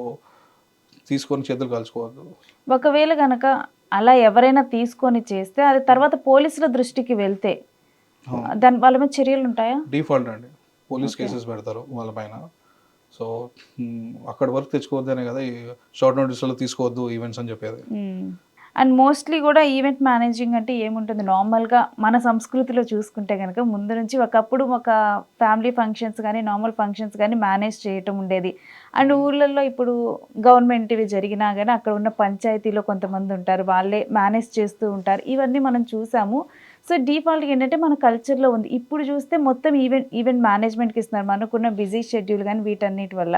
తీసుకొని చేతులు కాల్చుకోవద్దు. ఒకవేళ కనుక అలా ఎవరైనా తీసుకొని చేస్తే అది తర్వాత పోలీసుల దృష్టికి వెళ్తే దాని వాళ్ళ మీద చర్యలు ఉంటాయా? డిఫాల్ట్ అండి, పోలీస్ కేసెస్ పెడతారు వాళ్ళ పైన. సో అక్కడ వరకు తెచ్చుకోవద్దనే కదా ఈ షార్ట్ నోటీస్లో తీసుకోవద్దు ఈవెంట్స్ అని చెప్పేది. అండ్ మోస్ట్లీ కూడా ఈవెంట్ మేనేజింగ్ అంటే ఏముంటుంది, నార్మల్గా మన సంస్కృతిలో చూసుకుంటే కనుక ముందు నుంచి ఒకప్పుడు ఒక ఫ్యామిలీ ఫంక్షన్స్ కానీ నార్మల్ ఫంక్షన్స్ కానీ మేనేజ్ చేయటం ఉండేది. అండ్ ఊళ్ళల్లో ఇప్పుడు గవర్నమెంట్ ఇవి జరిగినా కానీ అక్కడ ఉన్న పంచాయతీలో కొంతమంది ఉంటారు, వాళ్ళే మేనేజ్ చేస్తూ ఉంటారు, ఇవన్నీ మనం చూసాము. సో డిఫాల్ట్గా ఏంటంటే మన కల్చర్లో ఉంది. ఇప్పుడు చూస్తే మొత్తం ఈవెంట్ మేనేజ్మెంట్కి ఇస్తున్నారు, మనకున్న బిజీ షెడ్యూల్ కానీ వీటన్నిటి వల్ల.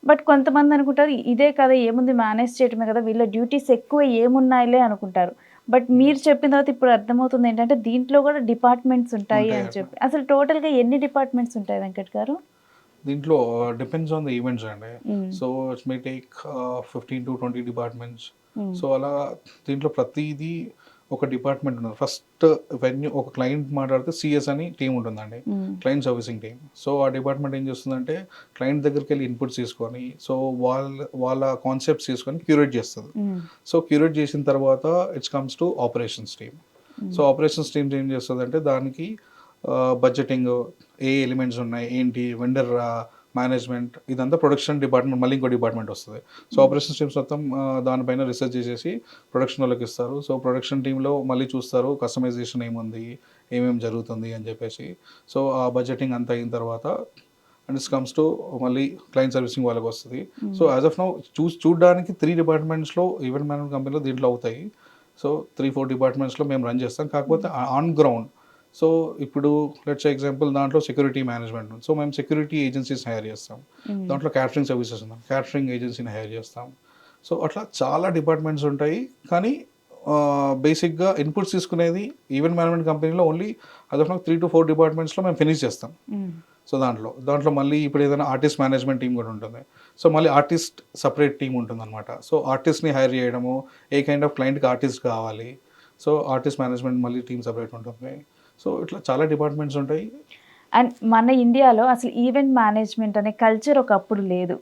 బట్ కొంతమంది అనుకుంటారు ఇదే కదా ఏముంది మేనేజ్ చేయటమే కదా, వీళ్ళ డ్యూటీస్ ఎక్కువ ఏమున్నాయిలే అనుకుంటారు. బట్ మీరు చెప్పిన తర్వాత ఇప్పుడు అర్థమవుతుంది ఏంటంటే దీంట్లో కూడా డిపార్ట్మెంట్స్ ఉంటాయి అని చెప్పి. అసలు టోటల్గా ఎన్ని డిపార్ట్మెంట్స్ ఉంటాయి వెంకట్ గారు? దీంట్లో డిపెండ్స్ ఆన్ ద ఈవెంట్స్ అండి. So it's may take 15 to 20 departments. So అలా దీంట్లో ప్రతిదీ ఒక డిపార్ట్మెంట్ ఉంది. ఫస్ట్ వెన్యూ ఒక క్లయింట్ మాట్లాడితే సిఎస్ అని టీం ఉంటుందండి, క్లయింట్ సర్వీసింగ్ టీం. సో ఆ డిపార్ట్మెంట్ ఏం చేస్తుందంటే క్లయింట్ దగ్గరికి వెళ్ళి ఇన్పుట్స్ తీసుకొని, సో వాళ్ళ కాన్సెప్ట్స్ తీసుకొని క్యూరేట్ చేస్తుంది. సో క్యూరేట్ చేసిన తర్వాత it's comes to operations team. So operations teams ఏం చేస్తుంది అంటే దానికి బడ్జెటింగ్, ఏ ఎలిమెంట్స్ ఉన్నాయి ఏంటి, వెండర్ మేనేజ్మెంట్, ఇదంతా ప్రొడక్షన్ డిపార్ట్మెంట్, మళ్ళీ ఇంకో డిపార్ట్మెంట్ వస్తుంది. సో ఆపరేషన్ టీమ్స్ మొత్తం దానిపైన రీసెర్చ్ చేసేసి ప్రొడక్షన్ వాళ్ళకి ఇస్తారు. సో ప్రొడక్షన్ టీంలో మళ్ళీ చూస్తారు కస్టమైజేషన్ ఏముంది, ఏమేమి జరుగుతుంది అని చెప్పేసి. సో ఆ బడ్జెటింగ్ అంతా అయిన తర్వాత అండ్ ఇట్స్ కమ్స్ టు మళ్ళీ క్లయింట్ సర్వీసింగ్ వాళ్ళకి వస్తుంది. సో యాజ్ ఆఫ్ నౌ చూడడానికి 3 డిపార్ట్మెంట్స్లో ఈవెంట్ మేనేజ్మెంట్ కంపెనీలో దీంట్లో అవుతాయి. సో 3-4 డిపార్ట్మెంట్స్లో మేము రన్ చేస్తాం. కాకపోతే ఆన్ గ్రౌండ్ సో ఇప్పుడు లెట్స్ ఎగ్జాంపుల్ దాంట్లో సెక్యూరిటీ మేనేజ్మెంట్ ఉంది. సో మేము సెక్యూరిటీ ఏజెన్సీస్ హైర్ చేస్తాం. దాంట్లో క్యాటరింగ్ సర్వీసెస్ ఉన్నాయి, క్యాటరింగ్ ఏజెన్సీని హైర్ చేస్తాం. సో అట్లా చాలా డిపార్ట్మెంట్స్ ఉంటాయి. కానీ బేసిక్గా ఇన్పుట్స్ తీసుకునేది ఈవెంట్ మేనేజ్మెంట్ కంపెనీలో ఓన్లీ అదొక 3 to 4 డిపార్ట్మెంట్స్లో మేము ఫినిష్ చేస్తాం. సో దాంట్లో మళ్ళీ ఇప్పుడు ఏదైనా ఆర్టిస్ట్ మేనేజ్మెంట్ టీం కూడా ఉంటుంది. సో మళ్ళీ ఆర్టిస్ట్ సపరేట్ టీం ఉంటుంది అనమాట. సో ఆర్టిస్ట్ని హైర్ చేయడము, ఏ కైండ్ ఆఫ్ క్లయింట్కి ఆర్టిస్ట్ కావాలి, సో ఆర్టిస్ట్ మేనేజ్మెంట్ మళ్ళీ టీం సపరేట్ ఉంటుంది. సో ఇట్లా చాలా డిపార్ట్మెంట్స్ ఉంటాయి. అండ్ మన ఇండియాలో అసలు ఈవెంట్ మేనేజ్మెంట్ అనే కల్చర్ ఒకప్పుడు లేదు.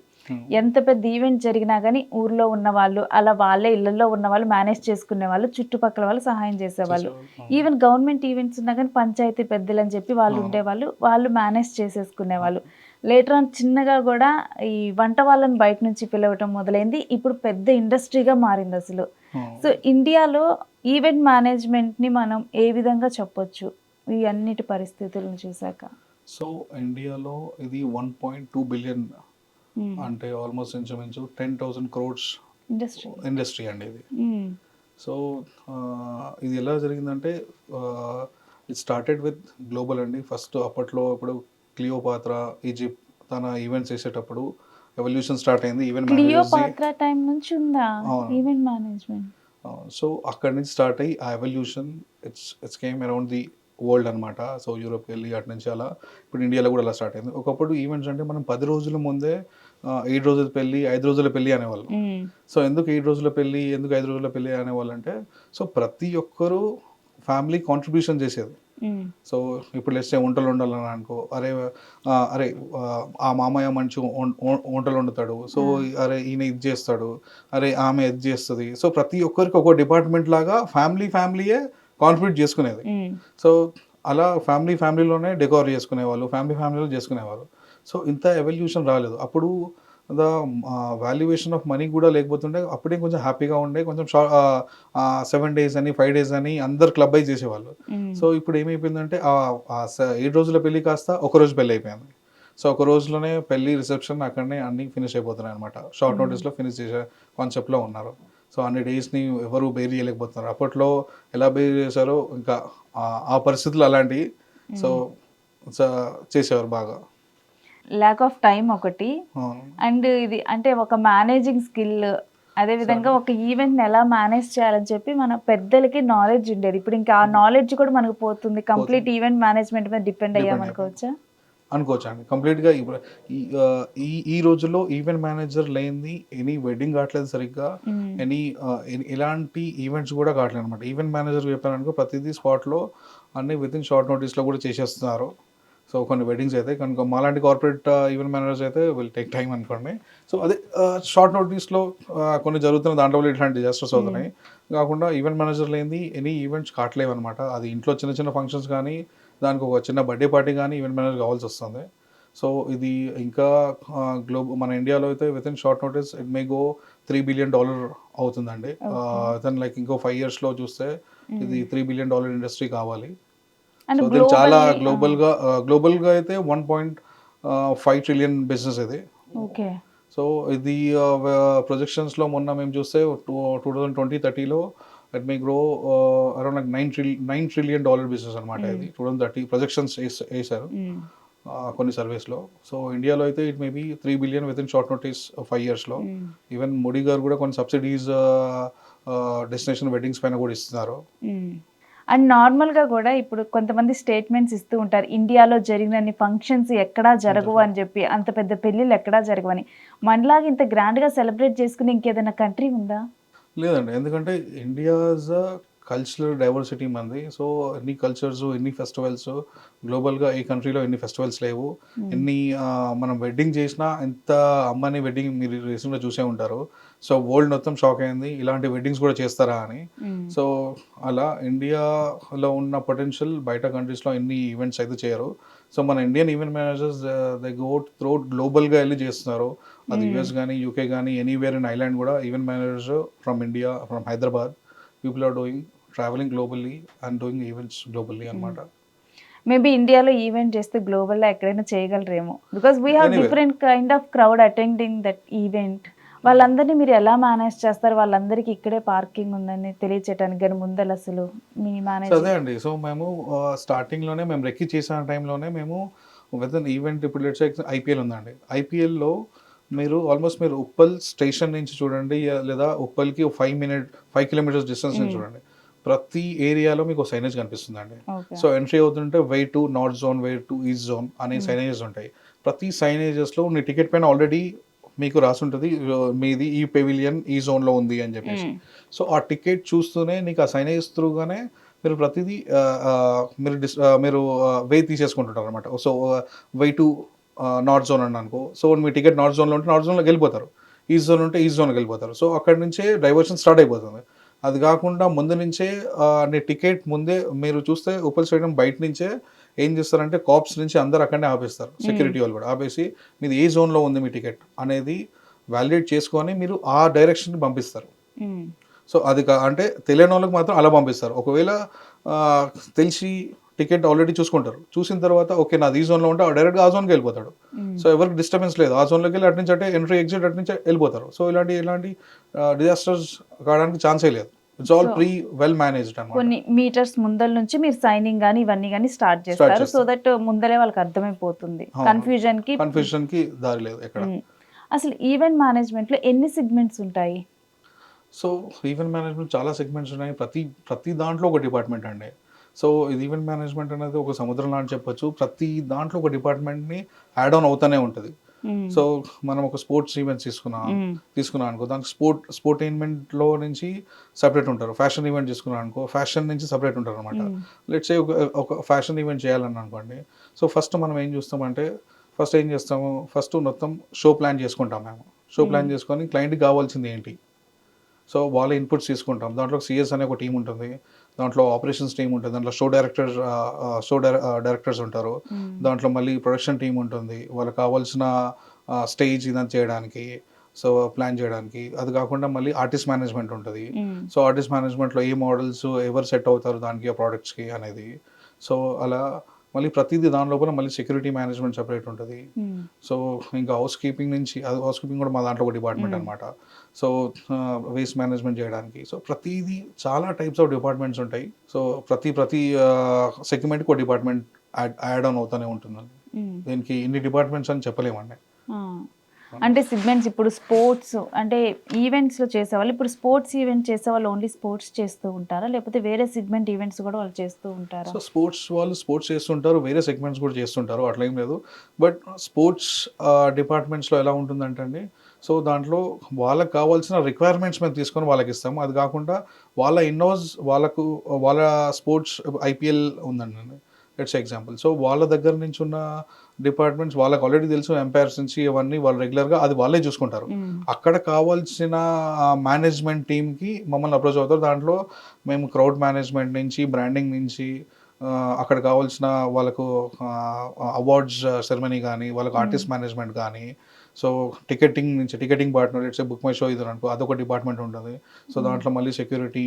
ఎంత పెద్ద ఈవెంట్ జరిగినా కానీ ఊర్లో ఉన్న వాళ్ళు, అలా వాళ్ళే ఇళ్లలో ఉన్న వాళ్ళు మేనేజ్ చేసుకునే వాళ్ళు, చుట్టుపక్కల వాళ్ళు సహాయం చేసేవాళ్ళు. ఈవెన్ గవర్నమెంట్ ఈవెంట్స్ ఉన్నా కానీ పంచాయతీ పెద్దలు అని చెప్పి వాళ్ళు ఉండేవాళ్ళు, వాళ్ళు మేనేజ్ చేసేసుకునేవాళ్ళు. లేటర్ ఆన్ చిన్నగా కూడా ఈ వంట వాళ్ళని బయట నుంచి పిలవటం మొదలైంది. ఇప్పుడు పెద్ద ఇండస్ట్రీగా మారింది అసలు. సో ఇండియాలో ఈవెంట్ మేనేజ్మెంట్ని మనం ఏ విధంగా చెప్పొచ్చు ఈ అన్నిటి పరిస్థితులను చూసాక? సో ఇండియాలో ఇది 1.2 బిలియన్ అంటే ఆల్మోస్ట్ ఇంచుమించు 10,000 crores ఇండస్ట్రీ అండి ఇది. సో ఇది ఎలా జరిగిందంటే ఇట్ స్టార్టెడ్ విత్ గ్లోబల్ అండి. ఫస్ట్ అప్పట్లో ఇప్పుడు క్లియోపాత్రా ఈజిప్ట్ తన ఈవెంట్స్ చేసేటప్పుడు ఎవల్యూషన్ స్టార్ట్ అయింది. క్లియోపాత్రా టైం నుంచి ఉందా ఈవెంట్ మేనేజ్మెంట్? సో అక్కడి నుంచి స్టార్ట్ అయ్యి ఆ evolution it's came around the world అనమాట. సో యూరోప్కి వెళ్ళి అటు నుంచి అలా ఇప్పుడు ఇండియాలో కూడా అలా స్టార్ట్ అయింది. ఒకప్పుడు ఈవెంట్స్ అంటే మనం 10 రోజుల ముందే 7 రోజుల పెళ్ళి, 5 రోజుల పెళ్ళి అనేవాళ్ళు. సో ఎందుకు 7 రోజుల పెళ్ళి, ఎందుకు 5 రోజుల పెళ్ళి అనేవాళ్ళు అంటే, సో ప్రతి ఒక్కరూ ఫ్యామిలీ కాంట్రిబ్యూషన్ చేసేది. సో ఇప్పుడు లేస్తే వంటలు వండాలని అనుకో, అరే ఆ మామయ్య మంచి వంటలు వండుతాడు, సో అరే ఈయన ఇది చేస్తాడు, అరే ఆమె ఇది చేస్తుంది. సో ప్రతి ఒక్కరికి ఒక డిపార్ట్మెంట్ లాగా ఫ్యామిలీయే కాంట్రిబ్యూట్ చేసుకునేది. సో అలా ఫ్యామిలీలోనే డెకోర్ చేసుకునేవాళ్ళు, ఫ్యామిలీలో చేసుకునేవారు. సో ఇంత ఎవల్యూషన్ రాలేదు. అప్పుడు ద వాల్యుయేషన్ ఆఫ్ మనీ కూడా లేకపోతుండే. అప్పుడే కొంచెం హ్యాపీగా ఉండే, కొంచెం 7 days అని 5 days అని అందరు క్లబ్ అయి చేసేవాళ్ళు. సో ఇప్పుడు ఏమైపోయిందంటే 7 రోజుల పెళ్ళి కాస్త ఒక రోజు పెళ్ళి అయిపోయింది. సో ఒక రోజులోనే పెళ్ళి, రిసెప్షన్ అక్కడనే అన్నీ ఫినిష్ అయిపోతున్నాయి అనమాట. షార్ట్ నోటీస్లో ఫినిష్ చేసే కాన్సెప్ట్లో ఉన్నారు. సో అన్ని డేస్ని ఎవరు బేర్ చేయలేకపోతున్నారు. అప్పట్లో ఎలా బేర్ చేశారో ఇంకా ఆ పరిస్థితులు అలాంటివి. సో చేసేవారు బాగా. ల్యాక్ ఆఫ్ టైం ఒకటి, అండ్ ఇది అంటే ఒక మేనేజింగ్ స్కిల్, అదేవిధంగా ఒక ఈవెంట్ని ఎలా మేనేజ్ చేయాలని చెప్పి మన పెద్దలకి నాలెడ్జ్ ఉండేది. ఇప్పుడు ఇంకా ఆ నాలెడ్జ్ కూడా మనకు పోతుంది. కంప్లీట్ ఈవెంట్ మేనేజ్మెంట్ మీద డిపెండ్ అయ్యామనుకోవచ్చా? అనుకోవచ్చండి. కంప్లీట్గా ఇప్పుడు ఈ రోజుల్లో ఈవెంట్ మేనేజర్ లేనిది ఎనీ వెడ్డింగ్ కావట్లేదు సరిగ్గా, ఎలాంటి ఈవెంట్స్ కూడా కావట్లేదు అనమాట. ఈవెంట్ మేనేజర్ చెప్పారనుకో ప్రతిదీ స్పాట్లో అన్ని విత్ ఇన్ షార్ట్ నోటీస్లో కూడా చేసేస్తున్నారు. సో కొన్ని వెడ్డింగ్స్ అయితే కనుక మాలాంటి కార్పొరేట్ ఈవెంట్ మేనేజర్స్ అయితే విల్ టేక్ టైం అనుకోండి. సో అదే షార్ట్ నోటీస్లో కొన్ని జరుగుతున్న దాంట్లో ఇట్లాంటి డిజాస్టర్స్ అవుతున్నాయి. కాకుండా ఈవెంట్ మేనేజర్ లేనిది ఎనీ ఈవెంట్స్ కావట్లేవు అనమాట. అది ఇంట్లో చిన్న ఫంక్షన్స్ కానీ, దానికి ఒక చిన్న బర్త్డే పార్టీ కానీ ఈవెంట్ మేనేజర్ కావాల్సి వస్తుంది. సో ఇది ఇంకా మన ఇండియాలో అయితే with in short notice it may go $3 billion అవుతుందండి. దెన్ లైక్ ఇంకో 5 yearsలో చూస్తే ఇది $3 billion ఇండస్ట్రీ కావాలి. సో దీని చాలా గ్లోబల్గా అయితే 1.5 trillion బిజినెస్ ఇది. సో ఇది ప్రొజెక్షన్స్లో మొన్న మేము చూస్తే 2020-30లో it may grow around like $9 trillion business అనమాట. ఇది 2030 ప్రొజెక్షన్స్ వేశారు కొన్ని సర్వేస్లో. సో ఇండియాలో అయితే it may be 3 billion with in short notice 5 yearsలో. ఈవెన్ మోడీ గారు కూడా కొన్ని సబ్సిడీస్ డెస్టినేషన్ వెడ్డింగ్స్ పైన కూడా ఇస్తున్నారు. అండ్ నార్మల్గా కూడా ఇప్పుడు కొంతమంది స్టేట్మెంట్స్ ఇస్తూ ఉంటారు, ఇండియాలో జరిగినన్ని ఫంక్షన్స్ ఎక్కడా జరగవు అని చెప్పి, అంత పెద్ద పెళ్ళిళ్ళు ఎక్కడా జరగవని. మనలాగా ఇంత గ్రాండ్గా సెలబ్రేట్ చేసుకుని ఇంకేదైనా కంట్రీ ఉందా? లేదండి, ఎందుకంటే ఇండియాస్ కల్చరల్ డైవర్సిటీ మంది. సో ఎన్ని కల్చర్స్, ఎన్ని ఫెస్టివల్స్, గ్లోబల్గా ఈ కంట్రీలో ఎన్ని ఫెస్టివల్స్ లేవు. ఎన్ని మనం వెడ్డింగ్ చేసినా ఎంత అమ్మని వెడ్డింగ్ మీరు రీసెంట్గా చూసే ఉంటారు. సో వరల్డ్ మొత్తం షాక్ అయింది, ఇలాంటి వెడ్డింగ్స్ కూడా చేస్తారా అని. సో అలా ఇండియాలో ఉన్న పొటెన్షియల్ బయట కంట్రీస్లో ఎన్ని ఈవెంట్స్ అయితే చేయరు. సో మన Indian event managers they go throughout గ్లోబల్గా వెళ్ళి చేస్తున్నారు. అది యూఎస్ కానీ, యూకే కానీ, ఎనీవేర్ ఇన్ ఐలాండ్ కూడా event managers from India, from Hyderabad people are doing travelling globally and doing events globally అనమాట. మేబీ ఇండియాలో ఈవెంట్ చేస్తే గ్లోబల్లో ఎక్కడైనా చేయగలరేమో, because we have different kind of crowd attending that event. వాళ్ళందరినీ మీరు ఎలా మేనేజ్ చేస్తారు? వాళ్ళందరికీ ఇక్కడే పార్కింగ్ ఉందని తెలియచేయడానికి గాని ముందల అసలు మీ సో మేనేజ్ అదే అండి. సో మేము స్టార్టింగ్‌లోనే మేము రెక్కి చేసిన టైంలోనే మేము వితిన్ ఈవెంట్ ఇప్పుడు లెట్స్ సే ఐపీఎల్ ఉందండి. ఐపీఎల్‌లో మీరు ఆల్మోస్ట్ మీరు ఉప్పల్ స్టేషన్ నుంచి చూడండి లేదా ఉప్పల్‌కి 5 కిలోమీటర్స్ డిస్టెన్స్ నుంచి చూడండి. ప్రతి ఏరియాలో మీకు సైనేజ్ కనిపిస్తుందండి. ఓకే. సో ఎంట్రీ అవుతుంటే వే to north zone, way to east zone అనే సైనేజెస్ ఉంటాయి. ప్రతి సైనేజెస్‌లో మీ టికెట్ పైన ఆల్రెడీ మీకు రాసుంటది. మీది ఈ పెవిలియన్ ఈ జోన్‌లో ఉంది అని చెప్పేసి. సో ఆ టికెట్ చూస్తూనే నీకు ఆ సైనేజ్ త్రూగానే మీరు ప్రతిదీ మీరు వే తీసేసుకుంటుంటారనమాట. So way to north zone అని అనుకో. సో మీ టికెట్ నార్త్ జోన్‌లో ఉంటే నార్త్ జోన్‌లోకి వెళ్ళిపోతారు. ఈస్ట్ జోన్ ఉంటే ఈస్ట్ జోన్‌కి వెళ్ళిపోతారు. సో అక్కడి నుంచే డైవర్షన్ స్టార్ట్ అయిపోతుంది. అది కాకుండా ముందు నుంచే నీ టికెట్ ముందే మీరు చూస్తే ఉప్పల్ స్టేడియం బయట నుంచే ఏం చేస్తారంటే కాప్స్ నుంచి అందరూ అక్కడనే ఆపేస్తారు. సెక్యూరిటీ వాళ్ళు కూడా ఆపేసి మీది ఏ జోన్‌లో ఉంది మీ టికెట్ అనేది వాలిడేట్ చేసుకొని మీరు ఆ డైరెక్షన్‌కి పంపిస్తారు. సో అది అంటే తెలియని వాళ్ళకి మాత్రం అలా పంపిస్తారు. ఒకవేళ తెలిసి టికెట్ ఆల్రెడీ చూసుకుంటారు. చూసిన తర్వాత ఓకే నాది ఈ జోన్‌లో ఉంటే డైరెక్ట్‌గా ఆ జోన్‌కి వెళ్ళిపోతాడు. సో ఎవరికి డిస్టర్బెన్స్ లేదు. ఆ జోన్‌లోకి వెళ్ళి అటు నుంచి అంటే ఎంట్రీ ఎగ్జిట్ అటు నుంచి వెళ్ళిపోతారు. సో ఇలాంటి డిజాస్టర్స్ కావడానికి ఛాన్సే లేదు. It's all so well managed అన్నమాట. కొన్ని మీటర్స్ ముందల నుంచి మీరు సైనింగ్ గాని ఇవన్నీ గాని స్టార్ట్ చేస్తారు. సో దట్ ముందలే వాళ్ళకి అర్థమైపోతుంది. కన్ఫ్యూజన్‌కి దారి లేదు ఎక్కడ. అసలు ఈవెంట్ మేనేజ్మెంట్‌లో ఎన్ని సెగ్మెంట్స్ ఉంటాయి? సో ఈవెంట్ మేనేజ్మెంట్ చాలా సెగ్మెంట్స్ ఉన్నాయి. ప్రతి దాంట్లో ఒక డిపార్ట్మెంట్ అండి. సో ఇది ఈవెంట్ మేనేజ్మెంట్ అనేది ఒక సముద్రం లాంటి చెప్పొచ్చు. ప్రతి దాంట్లో ఒక డిపార్ట్మెంట్‌ని యాడ్ ఆన్ అవుతూనే ఉంటది. సో మనం ఒక స్పోర్ట్స్ ఈవెంట్స్ తీసుకున్నాం అనుకో, దానికి స్పోర్టైన్మెంట్లో నుంచి సెపరేట్ ఉంటారు. ఫ్యాషన్ ఈవెంట్ తీసుకున్నాం అనుకో, ఫ్యాషన్ నుంచి సెపరేట్ ఉంటారు అనమాట. లెట్స్ సే ఒక ఫ్యాషన్ ఈవెంట్ చేయాలని అనుకోండి. సో ఫస్ట్ మనం ఏం చూస్తామంటే ఫస్ట్ మొత్తం షో ప్లాన్ చేసుకుంటాం మేము. షో ప్లాన్ చేసుకొని క్లయింట్కి కావాల్సింది ఏంటి, సో వాళ్ళ ఇన్పుట్స్ తీసుకుంటాం. దాంట్లో సిఎస్ అనే ఒక టీం ఉంటుంది. దాంట్లో ఆపరేషన్స్ టీం ఉంటుంది. దాంట్లో డైరెక్టర్స్ ఉంటారు. దాంట్లో మళ్ళీ ప్రొడక్షన్ టీం ఉంటుంది. వాళ్ళకి కావాల్సిన స్టేజ్ ఇదంతా చేయడానికి, సో ప్లాన్ చేయడానికి. అది కాకుండా మళ్ళీ ఆర్టిస్ట్ మేనేజ్మెంట్ ఉంటుంది. సో ఆర్టిస్ట్ మేనేజ్మెంట్లో ఏ మోడల్స్ ఎవరు సెట్ అవుతారు దానికి ఆ ప్రోడక్ట్స్కి అనేది. సో అలా మళ్ళీ ప్రతిదీ దాని లోపల మళ్ళీ సెక్యూరిటీ మేనేజ్మెంట్ సెపరేట్ ఉంటుంది. సో ఇంకా హౌస్ కీపింగ్ కూడా మా దాంట్లో ఒక డిపార్ట్మెంట్ అనమాట. సో వేస్ట్ మేనేజ్మెంట్ చేయడానికి. సో ప్రతిదీ చాలా టైప్స్ ఆఫ్ డిపార్ట్మెంట్స్ ఉంటాయి. సో ప్రతి సెగ్మెంట్కి ఒక డిపార్ట్మెంట్ యాడ్ ఆన్ అవుతూనే ఉంటుంది. దీనికి ఇన్ని డిపార్ట్మెంట్స్ అని చెప్పలేమండి. అంటే సెగ్మెంట్స్ ఇప్పుడు స్పోర్ట్స్ అంటే ఈవెంట్స్లో చేసేవాళ్ళు ఇప్పుడు స్పోర్ట్స్ ఈవెంట్ చేసేవాళ్ళు ఓన్లీ స్పోర్ట్స్ చేస్తూ ఉంటారా, లేకపోతే వేరే సెగ్మెంట్ ఈవెంట్స్ కూడా వాళ్ళు చేస్తూ ఉంటారా? సో స్పోర్ట్స్ చేస్తుంటారు, వేరే సెగ్మెంట్స్ కూడా చేస్తుంటారు, అట్లా ఏం లేదు. బట్ స్పోర్ట్స్ డిపార్ట్మెంట్స్లో ఎలా ఉంటుందంటే అండి, సో దాంట్లో వాళ్ళకి కావాల్సిన రిక్వైర్మెంట్స్ మేము తీసుకొని వాళ్ళకి ఇస్తాము. అది కాకుండా వాళ్ళ వాళ్ళ స్పోర్ట్స్ ఐపీఎల్ ఉందండి, లెట్స్ ఎగ్జాంపుల్. సో వాళ్ళ దగ్గర నుంచి ఉన్న డిపార్ట్మెంట్స్ వాళ్ళకి ఆల్రెడీ తెలుసు, ఎంపైర్స్ నుంచి ఇవన్నీ వాళ్ళు రెగ్యులర్గా అది వాళ్ళే చూసుకుంటారు. అక్కడ కావాల్సిన మేనేజ్మెంట్ టీమ్కి మమ్మల్ని అప్రోచ్ అవుతారు. దాంట్లో మేము క్రౌడ్ మేనేజ్మెంట్ నుంచి, బ్రాండింగ్ నుంచి, అక్కడ కావాల్సిన వాళ్ళకు అవార్డ్స్ సెరమనీ కానీ, వాళ్ళకు ఆర్టిస్ట్ మేనేజ్మెంట్ కానీ, so ticketing partner it's book my show ఇది అనుకో, అదొక డిపార్ట్మెంట్ ఉంటుంది. సో దాంట్లో మళ్ళీ సెక్యూరిటీ,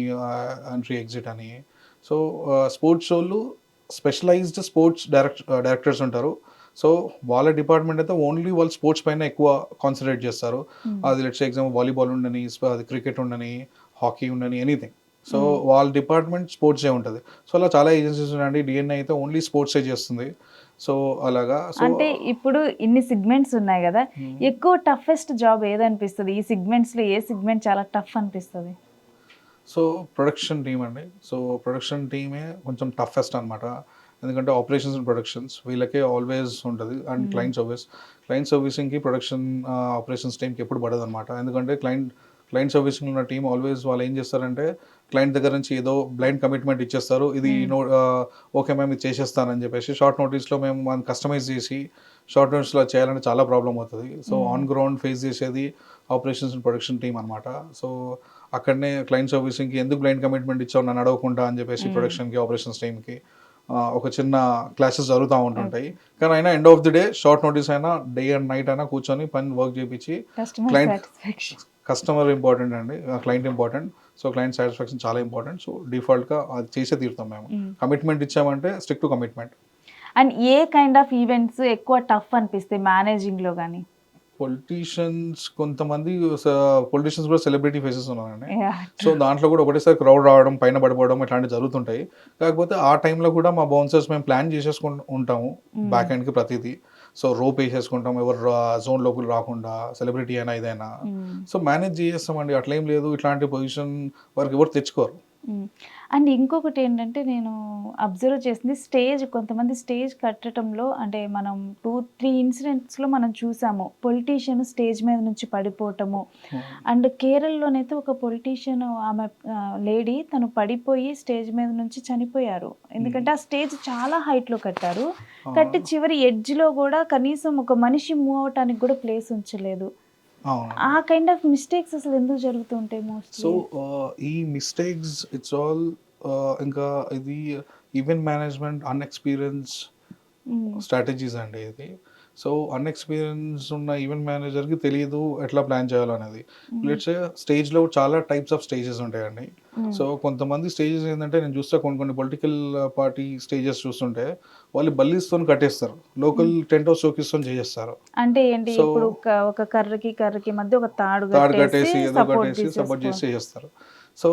ఎంట్రీ ఎగ్జిట్ అని. సో స్పోర్ట్స్ షోలు స్పెషలైజ్డ్ స్పోర్ట్స్ డైరెక్టర్స్ ఉంటారు. సో వాళ్ళ డిపార్ట్మెంట్ అయితే ఓన్లీ వాళ్ళు స్పోర్ట్స్ పైన ఎక్కువ కాన్సన్ట్రేట్ చేస్తారు. అది లెట్స్ ఎగ్జాంపుల్ వాలీబాల్ ఉండని, అది క్రికెట్ ఉండని, హాకీ ఉండని, ఎనీథింగ్. సో వాళ్ళ డిపార్ట్మెంట్ స్పోర్ట్సే ఉంటుంది. సో అలా చాలా ఏజెన్సీస్ ఉన్నాయండి. డిఎన్ఐ అయితే ఓన్లీ స్పోర్ట్సే చేస్తుంది. సో అలాగా. సో అంటే ఇప్పుడు ఇన్ని సెగ్మెంట్స్ ఉన్నాయి కదా, ఎక్కువ టఫెస్ట్ జాబ్ ఏదనిపిస్తుంది? ఈ సెగ్మెంట్స్లో ఏ సెగ్మెంట్ చాలా టఫ్ అనిపిస్తుంది? సో ప్రొడక్షన్ టీమ్ అండి. సో ప్రొడక్షన్ టీమే కొంచెం టఫెస్ట్ అనమాట. ఎందుకంటే ఆపరేషన్స్ అండ్ ప్రొడక్షన్స్ వీళ్ళకే ఆల్వేస్ ఉంటుంది. అండ్ క్లయింట్ సర్వీసింగ్కి ప్రొడక్షన్ ఆపరేషన్స్ టీమ్కి ఎప్పుడు పడదు అనమాట. ఎందుకంటే క్లయింట్ సర్వీసింగ్ ఉన్న టీం ఆల్వేస్ వాళ్ళు ఏం చేస్తారంటే క్లయింట్ దగ్గర నుంచి ఏదో బ్లైండ్ కమిట్మెంట్ ఇచ్చేస్తారు. ఇది ఓకే మేము ఇది చేసేస్తానని చెప్పేసి షార్ట్ నోటీస్లో మేము మనం కస్టమైజ్ చేసి షార్ట్ నోటీస్లో చేయాలంటే చాలా ప్రాబ్లం అవుతుంది. సో ఆన్ గ్రౌండ్ ఫేస్ చేసేది ఆపరేషన్స్ అండ్ ప్రొడక్షన్ టీమ్ అనమాట. సో అక్కడనే క్లయింట్ సర్వీసింగ్కి ఎందుకు బ్లైండ్ కమిట్మెంట్ ఇచ్చావు నన్ను అడగకుండా అని చెప్పేసి ప్రొడక్షన్కి ఆపరేషన్స్ టీమ్కి ఒక చిన్న క్లాసెస్ జరుగుతూ ఉంటుంటాయి. కానీ అయినా end of the day short notice అయినా డే అండ్ నైట్ అయినా కూర్చొని పని వర్క్ చేయించి కస్టమర్ ఇంపార్టెంట్ అండి, client important. So client satisfaction చాలా ఇంపార్టెంట్. సో డిఫాల్ట్గా అది చేసే తీరుతాం మేము. కమిట్మెంట్ ఇచ్చామంటే స్ట్రిక్ట్ టు కమిట్మెంట్. అండ్ ఏ కైండ్ ఆఫ్ ఈవెంట్స్ ఎక్కువ టఫ్ అనిపిస్తాయి మేనేజింగ్లో కానీ? పొలిటీషియన్స్ కొంతమంది పొలిటీషియన్స్ కూడా సెలబ్రిటీ ఫేసెస్ ఉన్నారండి. Yeah. సో దాంట్లో కూడా ఒకటేసారి క్రౌడ్ రావడం, పైన పడిపోవడం ఇట్లాంటివి జరుగుతుంటాయి. కాకపోతే ఆ టైంలో కూడా మా బౌన్సర్స్ మేము ప్లాన్ చేసేసుకుంటూ ఉంటాము బ్యాక్ ఎండ్కి ప్రతిదీ. సో రోప్ వేసేసుకుంటాం, ఎవరు జోన్ లోపల రాకుండా, సెలబ్రిటీ అయినా ఇదైనా. సో మేనేజ్ చేసేస్తామండి, అట్లేం లేదు. ఇట్లాంటి పొజిషన్ వరకు ఎవరు తెచ్చుకోరు. అండ్ ఇంకొకటి ఏంటంటే నేను అబ్జర్వ్ చేసింది కొంతమంది స్టేజ్ కట్టడంలో అంటే మనం 2-3 ఇన్సిడెంట్స్లో మనం చూసాము పొలిటీషియన్ స్టేజ్ మీద నుంచి పడిపోవటము. అండ్ కేరళలోనైతే ఒక పొలిటీషియన్ ఆమె లేడీ తను పడిపోయి స్టేజ్ మీద నుంచి చనిపోయారు. ఎందుకంటే ఆ స్టేజ్ చాలా హైట్లో కట్టారు. కట్టి చివరి ఎడ్జ్లో కూడా కనీసం ఒక మనిషి మూవ్ అవటానికి కూడా ప్లేస్ ఉంచలేదు. ఆ కైండ్ ఆఫ్ మిస్టేక్స్ అసలు ఎందుకు జరుగుతూ ఉంటాయి మోస్ట్లీ? సో ఈ మిస్టేక్స్ ఇట్స్ ఆల్ ఇంకా ఇది ఈవెంట్ మేనేజ్మెంట్ అన్ఎక్స్పీరియన్స్ స్ట్రాటజీస్ అండి ఇది. సో అన్ఎక్స్పీరియన్స్ ఉన్న ఈవెంట్ మేనేజర్కి తెలియదు ఎట్లా ప్లాన్ చేయాలనేది. లెట్స్ సే స్టేజ్లో చాలా టైప్స్ ఆఫ్ స్టేజెస్ ఉంటాయండి. సో కొంతమంది స్టేజెస్ ఏంటంటే నేను చూస్తే కొన్ని పొలిటికల్ పార్టీ స్టేజెస్ చూస్తుంటే వాళ్ళు బల్లీస్తో కట్టేస్తారు, లోకల్ టెంట్ హౌస్ షోకేస్తో చేసేస్తారు. అంటే ఏంటి ఇప్పుడు ఒక కర్రకి మధ్య ఒక తాడు కట్టేసి ఏదో కట్టేసి సపోర్ట్ చేసి చేస్తారు. సో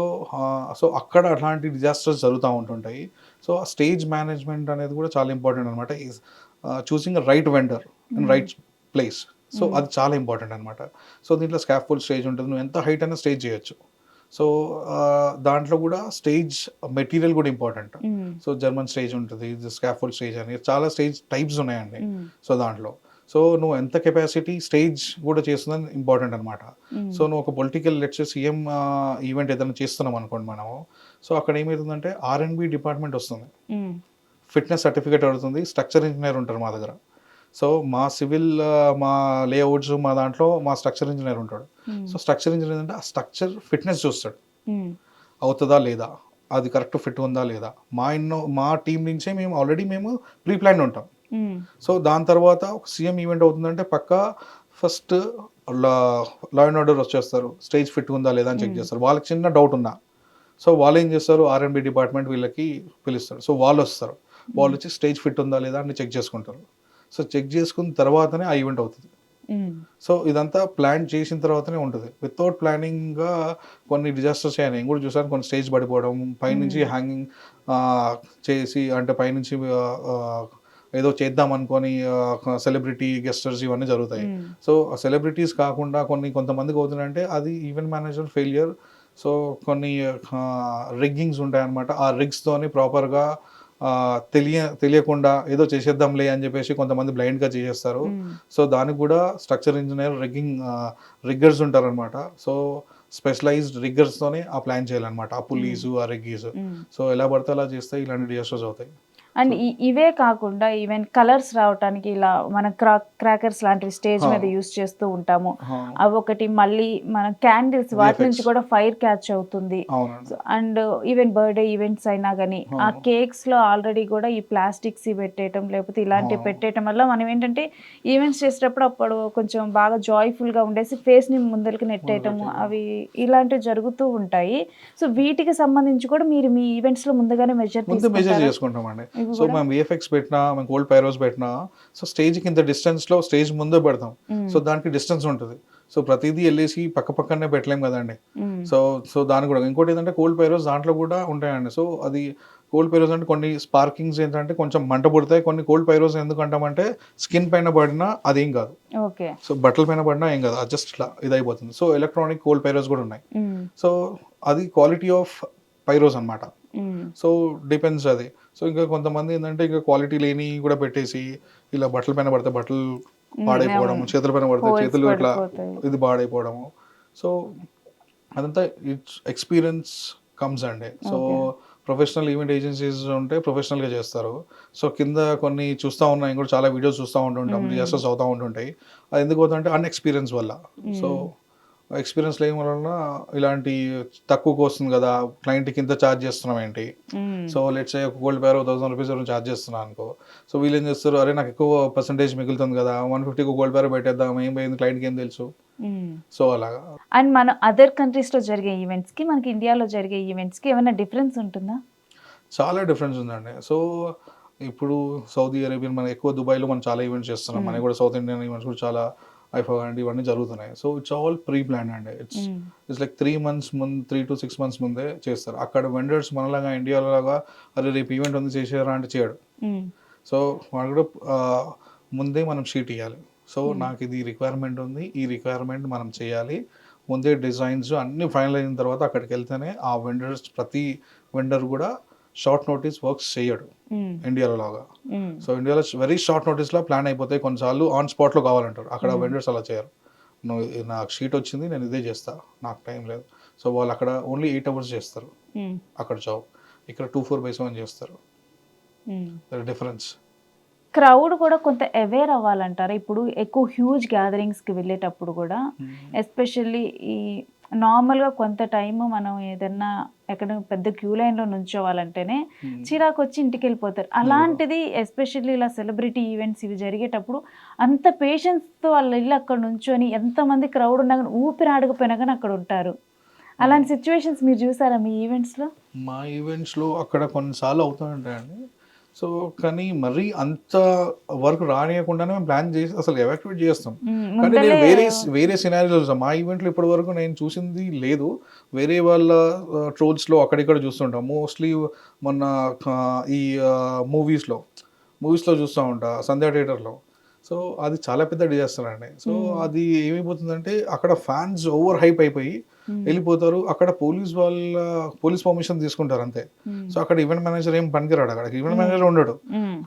సో అక్కడ అట్లాంటి డిజాస్టర్స్ జరుగుతూ ఉంటుంటాయి. సో ఆ స్టేజ్ మేనేజ్మెంట్ అనేది కూడా చాలా ఇంపార్టెంట్ అనమాట. Choosing right vendor in right place. So అది చాలా ఇంపార్టెంట్ అనమాట. సో దీంట్లో స్కాఫోల్డ్ స్టేజ్ ఉంటుంది, నువ్వు ఎంత హైట్ అయినా స్టేజ్ చేయొచ్చు. సో దాంట్లో కూడా స్టేజ్ మెటీరియల్ కూడా ఇంపార్టెంట్. సో జర్మన్ స్టేజ్ ఉంటుంది, స్కాఫోల్డ్ స్టేజ్ అని చాలా స్టేజ్ టైప్స్ ఉన్నాయండి. సో దాంట్లో సో నువ్వు ఎంత కెపాసిటీ స్టేజ్ కూడా చేస్తుందని ఇంపార్టెంట్ అనమాట. సో నువ్వు ఒక పొలిటికల్ లెట్స్ సీఎం ఈవెంట్ ఏదైనా చేస్తున్నాం అనుకోండి మనము. సో అక్కడ ఏమవుతుందంటే R&B డిపార్ట్మెంట్ వస్తుంది, ఫిట్నెస్ సర్టిఫికేట్ అవుతుంది, స్ట్రక్చర్ ఇంజనీర్ ఉంటారు మా దగ్గర. సో మా సివిల్ మా లేఅవుట్స్ మా దాంట్లో మా స్ట్రక్చర్ ఇంజనీర్ ఉంటాడు. సో స్ట్రక్చర్ ఇంజనీర్ అంటే ఆ స్ట్రక్చర్ ఫిట్నెస్ చూస్తాడు, అవుతుందా లేదా, అది కరెక్ట్ ఫిట్ ఉందా లేదా. మా టీం నుంచే మేము ఆల్రెడీ ప్రీ ప్లాన్ ఉంటాం. సో దాని తర్వాత ఒక సీఎం ఈవెంట్ అవుతుందంటే పక్కా ఫస్ట్ లా అండ్ ఆర్డర్ వచ్చేస్తారు, స్టేజ్ ఫిట్ ఉందా లేదా అని చెక్ చేస్తారు. వాళ్ళకి చిన్న డౌట్ ఉన్నా సో వాళ్ళు ఏం చేస్తారు, R&B డిపార్ట్మెంట్ వీళ్ళకి పిలుస్తారు. సో వాళ్ళు వస్తారు, వాళ్ళు వచ్చి స్టేజ్ ఫిట్ ఉందా లేదా అని చెక్ చేసుకుంటారు. సో చెక్ చేసుకున్న తర్వాతనే ఆ ఈవెంట్ అవుతుంది. సో ఇదంతా ప్లాన్ చేసిన తర్వాతనే ఉంటుంది. వితౌట్ ప్లానింగ్గా కొన్ని డిజాస్టర్స్ అయ్యాయి. నేను కూడా చూసాను, కొన్ని స్టేజ్ పడిపోవడం, పైనుంచి హ్యాంగింగ్ చేసి అంటే పైనుంచి ఏదో చేద్దాం అనుకొని సెలబ్రిటీ గెస్టర్స్ ఇవన్నీ జరుగుతాయి. సో సెలబ్రిటీస్ కాకుండా కొంతమందికి అవుతుందంటే అది ఈవెంట్ మేనేజర్ ఫెయిలియర్. సో కొన్ని రిగ్గింగ్స్ ఉంటాయన్నమాట. ఆ రిగ్స్తోని ప్రాపర్గా తెలియకుండా ఏదో చేసేద్దాంలే అని చెప్పేసి కొంతమంది బ్లైండ్గా చేసేస్తారు. సో దానికి కూడా స్ట్రక్చర్ ఇంజనీర్ రిగ్గర్స్ ఉంటారనమాట. సో స్పెషలైజ్డ్ రిగ్గర్స్తోనే ఆ ప్లాన్ చేయాలన్నమాట, ఆ పుల్లీసు ఆ రిగ్గీస్. సో ఎలా పడితే అలా చేస్తే ఇలాంటి డిజాస్టర్స్ అవుతాయి. అండ్ ఇవే కాకుండా ఈవెన్ కలర్స్ రావడానికి ఇలా మనం క్రాకర్స్ లాంటివి స్టేజ్ మీద యూస్ చేస్తూ ఉంటాము. అవి ఒకటి, మళ్ళీ మన క్యాండిల్స్ వాటి నుంచి కూడా ఫైర్ క్యాచ్ అవుతుంది. అండ్ ఈవెన్ బర్త్డే ఈవెంట్స్ అయినా కానీ ఆ కేక్స్ లో ఆల్రెడీ కూడా ఈ ప్లాస్టిక్స్ పెట్టేయటం లేకపోతే ఇలాంటివి పెట్టేయటం వల్ల మనం ఏంటంటే ఈవెంట్స్ చేసేటప్పుడు అప్పుడు కొంచెం బాగా జాయ్ఫుల్ గా ఉండేసి ఫేస్ ని ముందరికి నెట్టేయటము అవి ఇలాంటివి జరుగుతూ ఉంటాయి. సో వీటికి సంబంధించి కూడా మీరు మీ ఈవెంట్స్ లో ముందుగానే మెజర్ చేసుకుంటామండి. సో మేము VFX పెట్టినా, మేము గోల్డ్ పైరోస్ పెట్టినా, సో స్టేజ్కి ఇంత డిస్టెన్స్లో స్టేజ్ ముందే పెడతాం. సో దానికి డిస్టెన్స్ ఉంటుంది. సో ప్రతిదీ వెళ్ళేసి పక్కనే పెట్టలేం కదండి. సో దానికి కూడా ఇంకోటి ఏంటంటే కోల్డ్ పైరోస్ దాంట్లో కూడా ఉంటాయండి. సో అది కోల్డ్ పైరోస్ అంటే కొన్ని స్పార్కింగ్స్ ఏంటంటే కొంచెం మంట పుడతాయి. కొన్ని కోల్డ్ పైరోస్ ఎందుకంటామంటే స్కిన్ పైన పడినా అదేం కాదు, సో బట్టల పైన పడినా ఏం కాదు, అది జస్ట్ ఇట్లా ఇది అయిపోతుంది. సో ఎలక్ట్రానిక్ కోల్డ్ పైరోస్ కూడా ఉన్నాయి. సో అది క్వాలిటీ ఆఫ్ పైరోస్ అనమాట. సో డిపెండ్స్ అది. సో ఇంకా కొంతమంది ఏంటంటే ఇంకా క్వాలిటీ లేని కూడా పెట్టేసి ఇలా బట్టల పైన పడితే బట్టలు పాడైపోవడము, చేతుల పైన పడితే చేతులు ఇట్లా ఇది పాడైపోవడము. సో అదంతా ఇట్స్ ఎక్స్పీరియన్స్ కమ్స్ అండి. సో ప్రొఫెషనల్ ఈవెంట్ ఏజెన్సీస్ ఉంటే ప్రొఫెషనల్గా చేస్తారు. సో కింద కొన్ని చూస్తూ ఉన్నాయి కూడా, చాలా వీడియోస్ చూస్తూ ఉంటుంటాం, డిజాస్టర్స్ అవుతూ ఉంటుంటాయి. అది ఎందుకు అవుతుందంటే అన్ఎక్స్పీరియన్స్ వల్ల. సో ఎక్స్పీరియన్స్ లేని వలన ఇలాంటి తక్కువకి వస్తుంది కదా, క్లయింట్కి ఇంత ఛార్జ్ చేస్తున్నాం ఏంటి. So let's say gold pair 1000 rupees charge చేస్తున్నాను అనుకో. సో వీళ్ళు ఏం చేస్తారు, అరే నాకు ఎక్కువ పర్సెంటేజ్ మిగులుతుంది కదా, 150 గోల్డ్ పేర్ పెట్టేద్దాం, ఏం పోయింది క్లయింట్కి ఏం తెలుసు. సో అలాగా. అండ్ మన అదర్ కంట్రీస్లో జరిగే ఈవెంట్స్కి మనకి ఇండియాలో జరిగే ఈవెంట్స్కి ఏమైనా డిఫరెన్స్ ఉంటుందా? చాలా డిఫరెన్స్ ఉందండి. సో ఇప్పుడు సౌదీ అరేబియన్, మనం ఎక్కువ దుబాయ్లో మనం చాలా ఈవెంట్స్ చేస్తున్నాం, మనకి కూడా సౌత్ ఇండియన్ ఈవెంట్స్ కూడా చాలా ఐఫా కానీ ఇవన్నీ జరుగుతున్నాయి. So it's all pre plan అండి. ఇట్స్ లైక్ 3 months ముందు, 3 to 6 months ముందే చేస్తారు. అక్కడ వెండర్స్ మనలాగా ఇండియాలో లాగా అరే రేపు ఈవెంట్ ఉంది చేసారా అంటే చేయడు. సో వాళ్ళు కూడా ముందే మనం షీట్ ఇవ్వాలి. సో నాకు ఇది రిక్వైర్మెంట్ ఉంది, ఈ రిక్వైర్మెంట్ మనం చేయాలి, ముందే డిజైన్స్ అన్ని ఫైనల్ అయిన తర్వాత అక్కడికి వెళ్తేనే ఆ వెండర్స్ ప్రతి వెండర్ కూడా షార్ట్ నోటీస్ వర్క్స్ చేయడు ఇండియాలో లాగా. సో ఇండియాలో వెరీ షార్ట్ నోటీస్లో ప్లాన్ అయిపోతాయి, కొన్నిసార్లు ఆన్ స్పాట్లో కావాలంటారు. అక్కడ వెండర్స్ అలా చేయరు. నువ్వు నాకు షీట్ వచ్చింది నేను ఇదే చేస్తా, నాకు టైం లేదు. సో వాళ్ళు అక్కడ ఓన్లీ 8 hours చేస్తారు అక్కడ జాబ్, ఇక్కడ 24/7 చేస్తారు. డిఫరెన్స్. క్రౌడ్ కూడా కొంత అవేర్ అవ్వాలంటారా ఇప్పుడు ఎక్కువ హ్యూజ్ గ్యాదరింగ్స్కి వెళ్ళేటప్పుడు కూడా, ఎస్పెషల్లీ ఈ నార్మల్గా కొంత టైము మనం ఏదన్నా ఎక్కడ పెద్ద క్యూ లైన్లో నుంచోవాలంటేనే చిరాకు వచ్చి ఇంటికి వెళ్ళిపోతారు. అలాంటిది ఎస్పెషల్లీ ఇలా సెలబ్రిటీ ఈవెంట్స్ ఇవి జరిగేటప్పుడు అంత పేషెన్స్తో వాళ్ళు వెళ్ళి అక్కడ నుంచొని ఎంతమంది క్రౌడ్ ఉన్నా కానీ ఊపిరి ఆడకపోయినా కానీ అక్కడ ఉంటారు. అలాంటి సిచ్యువేషన్స్ మీరు చూసారా మీ ఈవెంట్స్లో? మా ఈవెంట్స్లో అక్కడ కొన్నిసార్లు అవుతుంటాయండి. సో కానీ మరీ అంత వర్క్ రానియకుండానే మేము ప్లాన్ చేసి అసలు ఎవాక్యువేట్ చేస్తాం. కానీ నేను వేరే సినారియోలో చూసాను. మా ఈవెంట్లో ఇప్పటి వరకు నేను చూసింది లేదు. వేరే వాళ్ళ ట్రోల్స్లో అక్కడిక్కడ చూస్తుంటాం. మోస్ట్లీ మొన్న ఈ మూవీస్లో చూస్తూ ఉంటా సంధ్యా థియేటర్లో. సో అది చాలా పెద్ద డిజాస్టర్ అండి. సో అది ఏమైపోతుందంటే అక్కడ ఫ్యాన్స్ ఓవర్ హైప్ అయిపోయి వెళ్ళిపోతారు. అక్కడ పోలీస్ పర్మిషన్ తీసుకుంటారు అంతే. సో అక్కడ ఈవెంట్ మేనేజర్ ఏం పనికిరాడు. అక్కడ ఈవెంట్ మేనేజర్ ఉండడు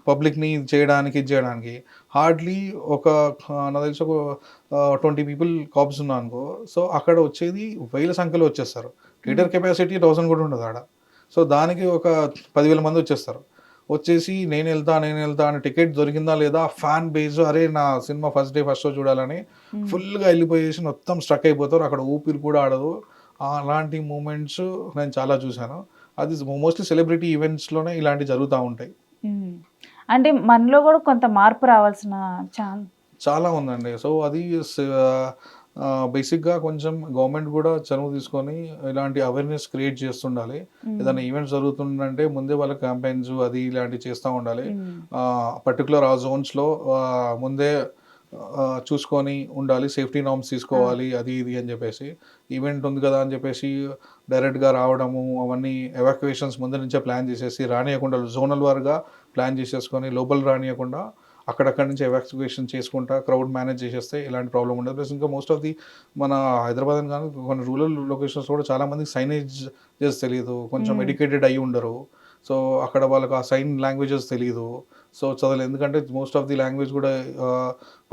పబ్లిక్ ని చేయడానికి హార్డ్లీ నాకు తెలిసి ఒక 20 people కాప్స్ ఉన్నా అనుకో. సో అక్కడ వచ్చేది వేల సంఖ్యలో వచ్చేస్తారు. థియేటర్ కెపాసిటీ 1000 కూడా ఉండదు ఆడ. సో దానికి ఒక 10,000 మంది వచ్చేసి నేను వెళ్తా అని టికెట్ దొరికిందా లేదా ఫ్యాన్ బేస్ అరే నా సినిమా ఫస్ట్ షో చూడాలని ఫుల్గా వెళ్ళిపోయేసి మొత్తం స్ట్రక్ అయిపోతారు. అక్కడ ఊపిరి కూడా ఆడదు. అలాంటి మూమెంట్స్ నేను చాలా చూశాను. అది మోస్ట్లీ సెలబ్రిటీ ఈవెంట్స్లోనే ఇలాంటివి జరుగుతూ ఉంటాయి. అంటే మనలో కూడా కొంత మార్పు రావాల్సిన చాలా ఉందండి. సో అది బేసిక్గా కొంచెం గవర్నమెంట్ కూడా చనువు తీసుకొని ఇలాంటి అవేర్నెస్ క్రియేట్ చేస్తుండాలి. ఏదైనా ఈవెంట్స్ జరుగుతుందంటే ముందే వాళ్ళ క్యాంపెయిన్స్ అది ఇలాంటివి చేస్తూ ఉండాలి. పర్టికులర్ ఆ జోన్స్లో ముందే చూసుకొని ఉండాలి, సేఫ్టీ నార్మ్స్ తీసుకోవాలి, అది ఇది అని చెప్పేసి. ఈవెంట్ ఉంది కదా అని చెప్పేసి డైరెక్ట్గా రావడము అవన్నీ ఎవాక్యువేషన్స్ ముందు నుంచే ప్లాన్ చేసేసి రానియకుండా జోనల్ వారుగా ప్లాన్ చేసేసుకొని లోపల రానియకుండా అక్కడక్కడి నుంచి ఎవాక్యువేషన్ చేసుకుంటా క్రౌడ్ మేనేజ్ చేసేస్తే ఇలాంటి ప్రాబ్లం ఉండదు. ప్లస్ ఇంకా మోస్ట్ ఆఫ్ ది మన హైదరాబాద్ అని కానీ కొన్ని రూరల్ లొకేషన్స్ కూడా చాలామందికి సైనేజెస్ తెలియదు, కొంచెం ఎడ్యుకేటెడ్ అయ్యి ఉండరు. సో అక్కడ వాళ్ళకి ఆ సైన్ లాంగ్వేజెస్ తెలియదు. సో చదవలేదు, ఎందుకంటే మోస్ట్ ఆఫ్ ది లాంగ్వేజ్ కూడా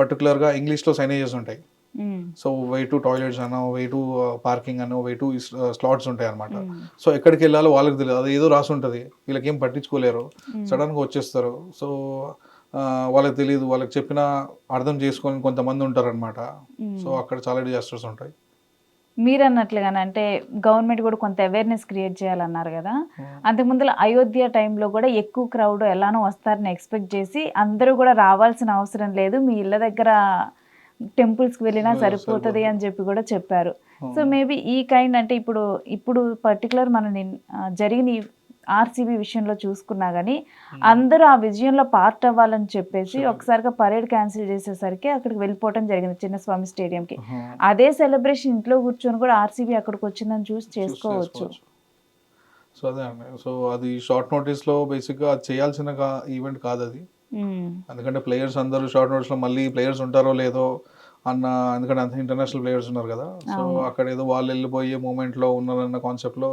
పర్టికులర్గా ఇంగ్లీష్లో సైనేజెస్ ఉంటాయి. సో వే టు టాయిలెట్స్ అనో, వే టు పార్కింగ్ అనో, వే టు స్లాట్స్ ఉంటాయి అనమాట. సో ఎక్కడికి వెళ్ళాలో వాళ్ళకి తెలియదు, అది ఏదో రాసి ఉంటుంది, వీళ్ళకి ఏం పట్టించుకోలేరు, సడన్గా వచ్చేస్తారు. సో వాళ్ళకి తెలియదు, వాళ్ళకి చెప్పినా అర్థం చేసుకొని కొంతమంది ఉంటారనమాట. సో అక్కడ చాలా డిజాస్టర్స్ ఉంటాయి. మీరు అన్నట్లుగానే అంటే గవర్నమెంట్ కూడా కొంత అవేర్నెస్ క్రియేట్ చేయాలన్నారు కదా. అంతకుముందు అయోధ్య టైంలో కూడా ఎక్కువ క్రౌడ్ ఎలానో వస్తారని ఎక్స్పెక్ట్ చేసి అందరూ కూడా రావాల్సిన అవసరం లేదు, మీ ఇళ్ళ దగ్గర టెంపుల్స్కి వెళ్ళినా సరిపోతుంది అని చెప్పి కూడా చెప్పారు. సో మేబీ ఈ కైండ్ అంటే ఇప్పుడు పర్టికులర్ మన జరిగిన ఆర్సీబీ విషయంలో చూసుకున్నా కానీ అందరూ ఆ విజయంలో పార్ట్ అవ్వాలని చెప్పేసి ఒకసారిగా పరేడ్ క్యాన్సిల్ చేసేసరికి అక్కడికి వెళ్ళిపోవడం జరిగింది చిన్నస్వామి స్టేడియంకి. అదే సెలబ్రేషన్ ఇంట్లో కూర్చొని కూడా ఆర్సీబీ అక్కడికి వచ్చిందని చూసి చేసుకోవచ్చు. సో అదే అండి. సో అది షార్ట్ నోటీస్లో బేసిక్గా అది చేయాల్సిన ఈవెంట్ కాదు అది. ఎందుకంటే ప్లేయర్స్ అందరూ షార్ట్ నోటీస్లో మళ్ళీ ప్లేయర్స్ ఉంటారో లేదో అన్న, ఎందుకంటే అంత ఇంటర్నేషనల్ ప్లేయర్స్ ఉన్నారు కదా. సో అక్కడ ఏదో వాళ్ళు వెళ్ళిపోయే మూమెంట్లో ఉన్నారన్న కాన్సెప్ట్లో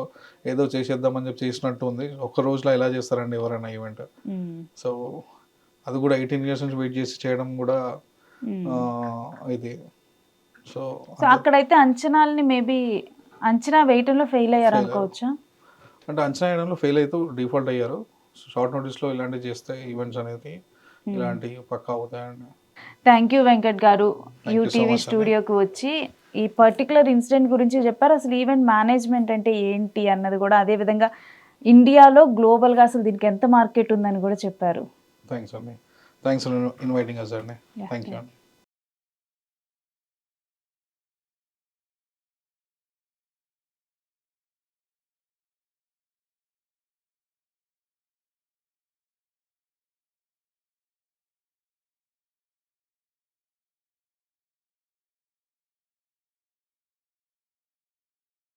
ఏదో చేసేద్దామని చెప్పి చేసినట్టు ఉంది. ఒక్క రోజులో ఎలా చేస్తారండి ఎవరైనా ఈవెంట్. సో అది కూడా 18 years నుంచి వెయిట్ చేసి చేయడం కూడా ఇది. సో అక్కడైతే అంచనాలని మేబీ అంచనా వేయటంలో ఫెయిల్ అయ్యారు అనుకోవచ్చా? అంటే అంచనా వేయడంలో ఫెయిల్ అవుతూ డిఫాల్ట్ అయ్యారు. షార్ట్ నోటీస్లో ఇలాంటివి చేస్తే ఈవెంట్స్ అనేది ఇలాంటివి పక్కా అవుతాయండి. థ్యాంక్ యూ వెంకట్ గారు, యూటీవీ స్టూడియోకి వచ్చి ఈ పర్టికులర్ ఇన్సిడెంట్ గురించి చెప్పారు. అసలు ఈవెంట్ మేనేజ్మెంట్ అంటే ఏంటి అన్నది కూడా, అదేవిధంగా ఇండియాలో గ్లోబల్గా అసలు దీనికి ఎంత మార్కెట్ ఉందని కూడా చెప్పారు. థ్యాంక్స్ అండి. థ్యాంక్స్ ఫర్ ఇన్వైటింగ్ us అండి. Thank you.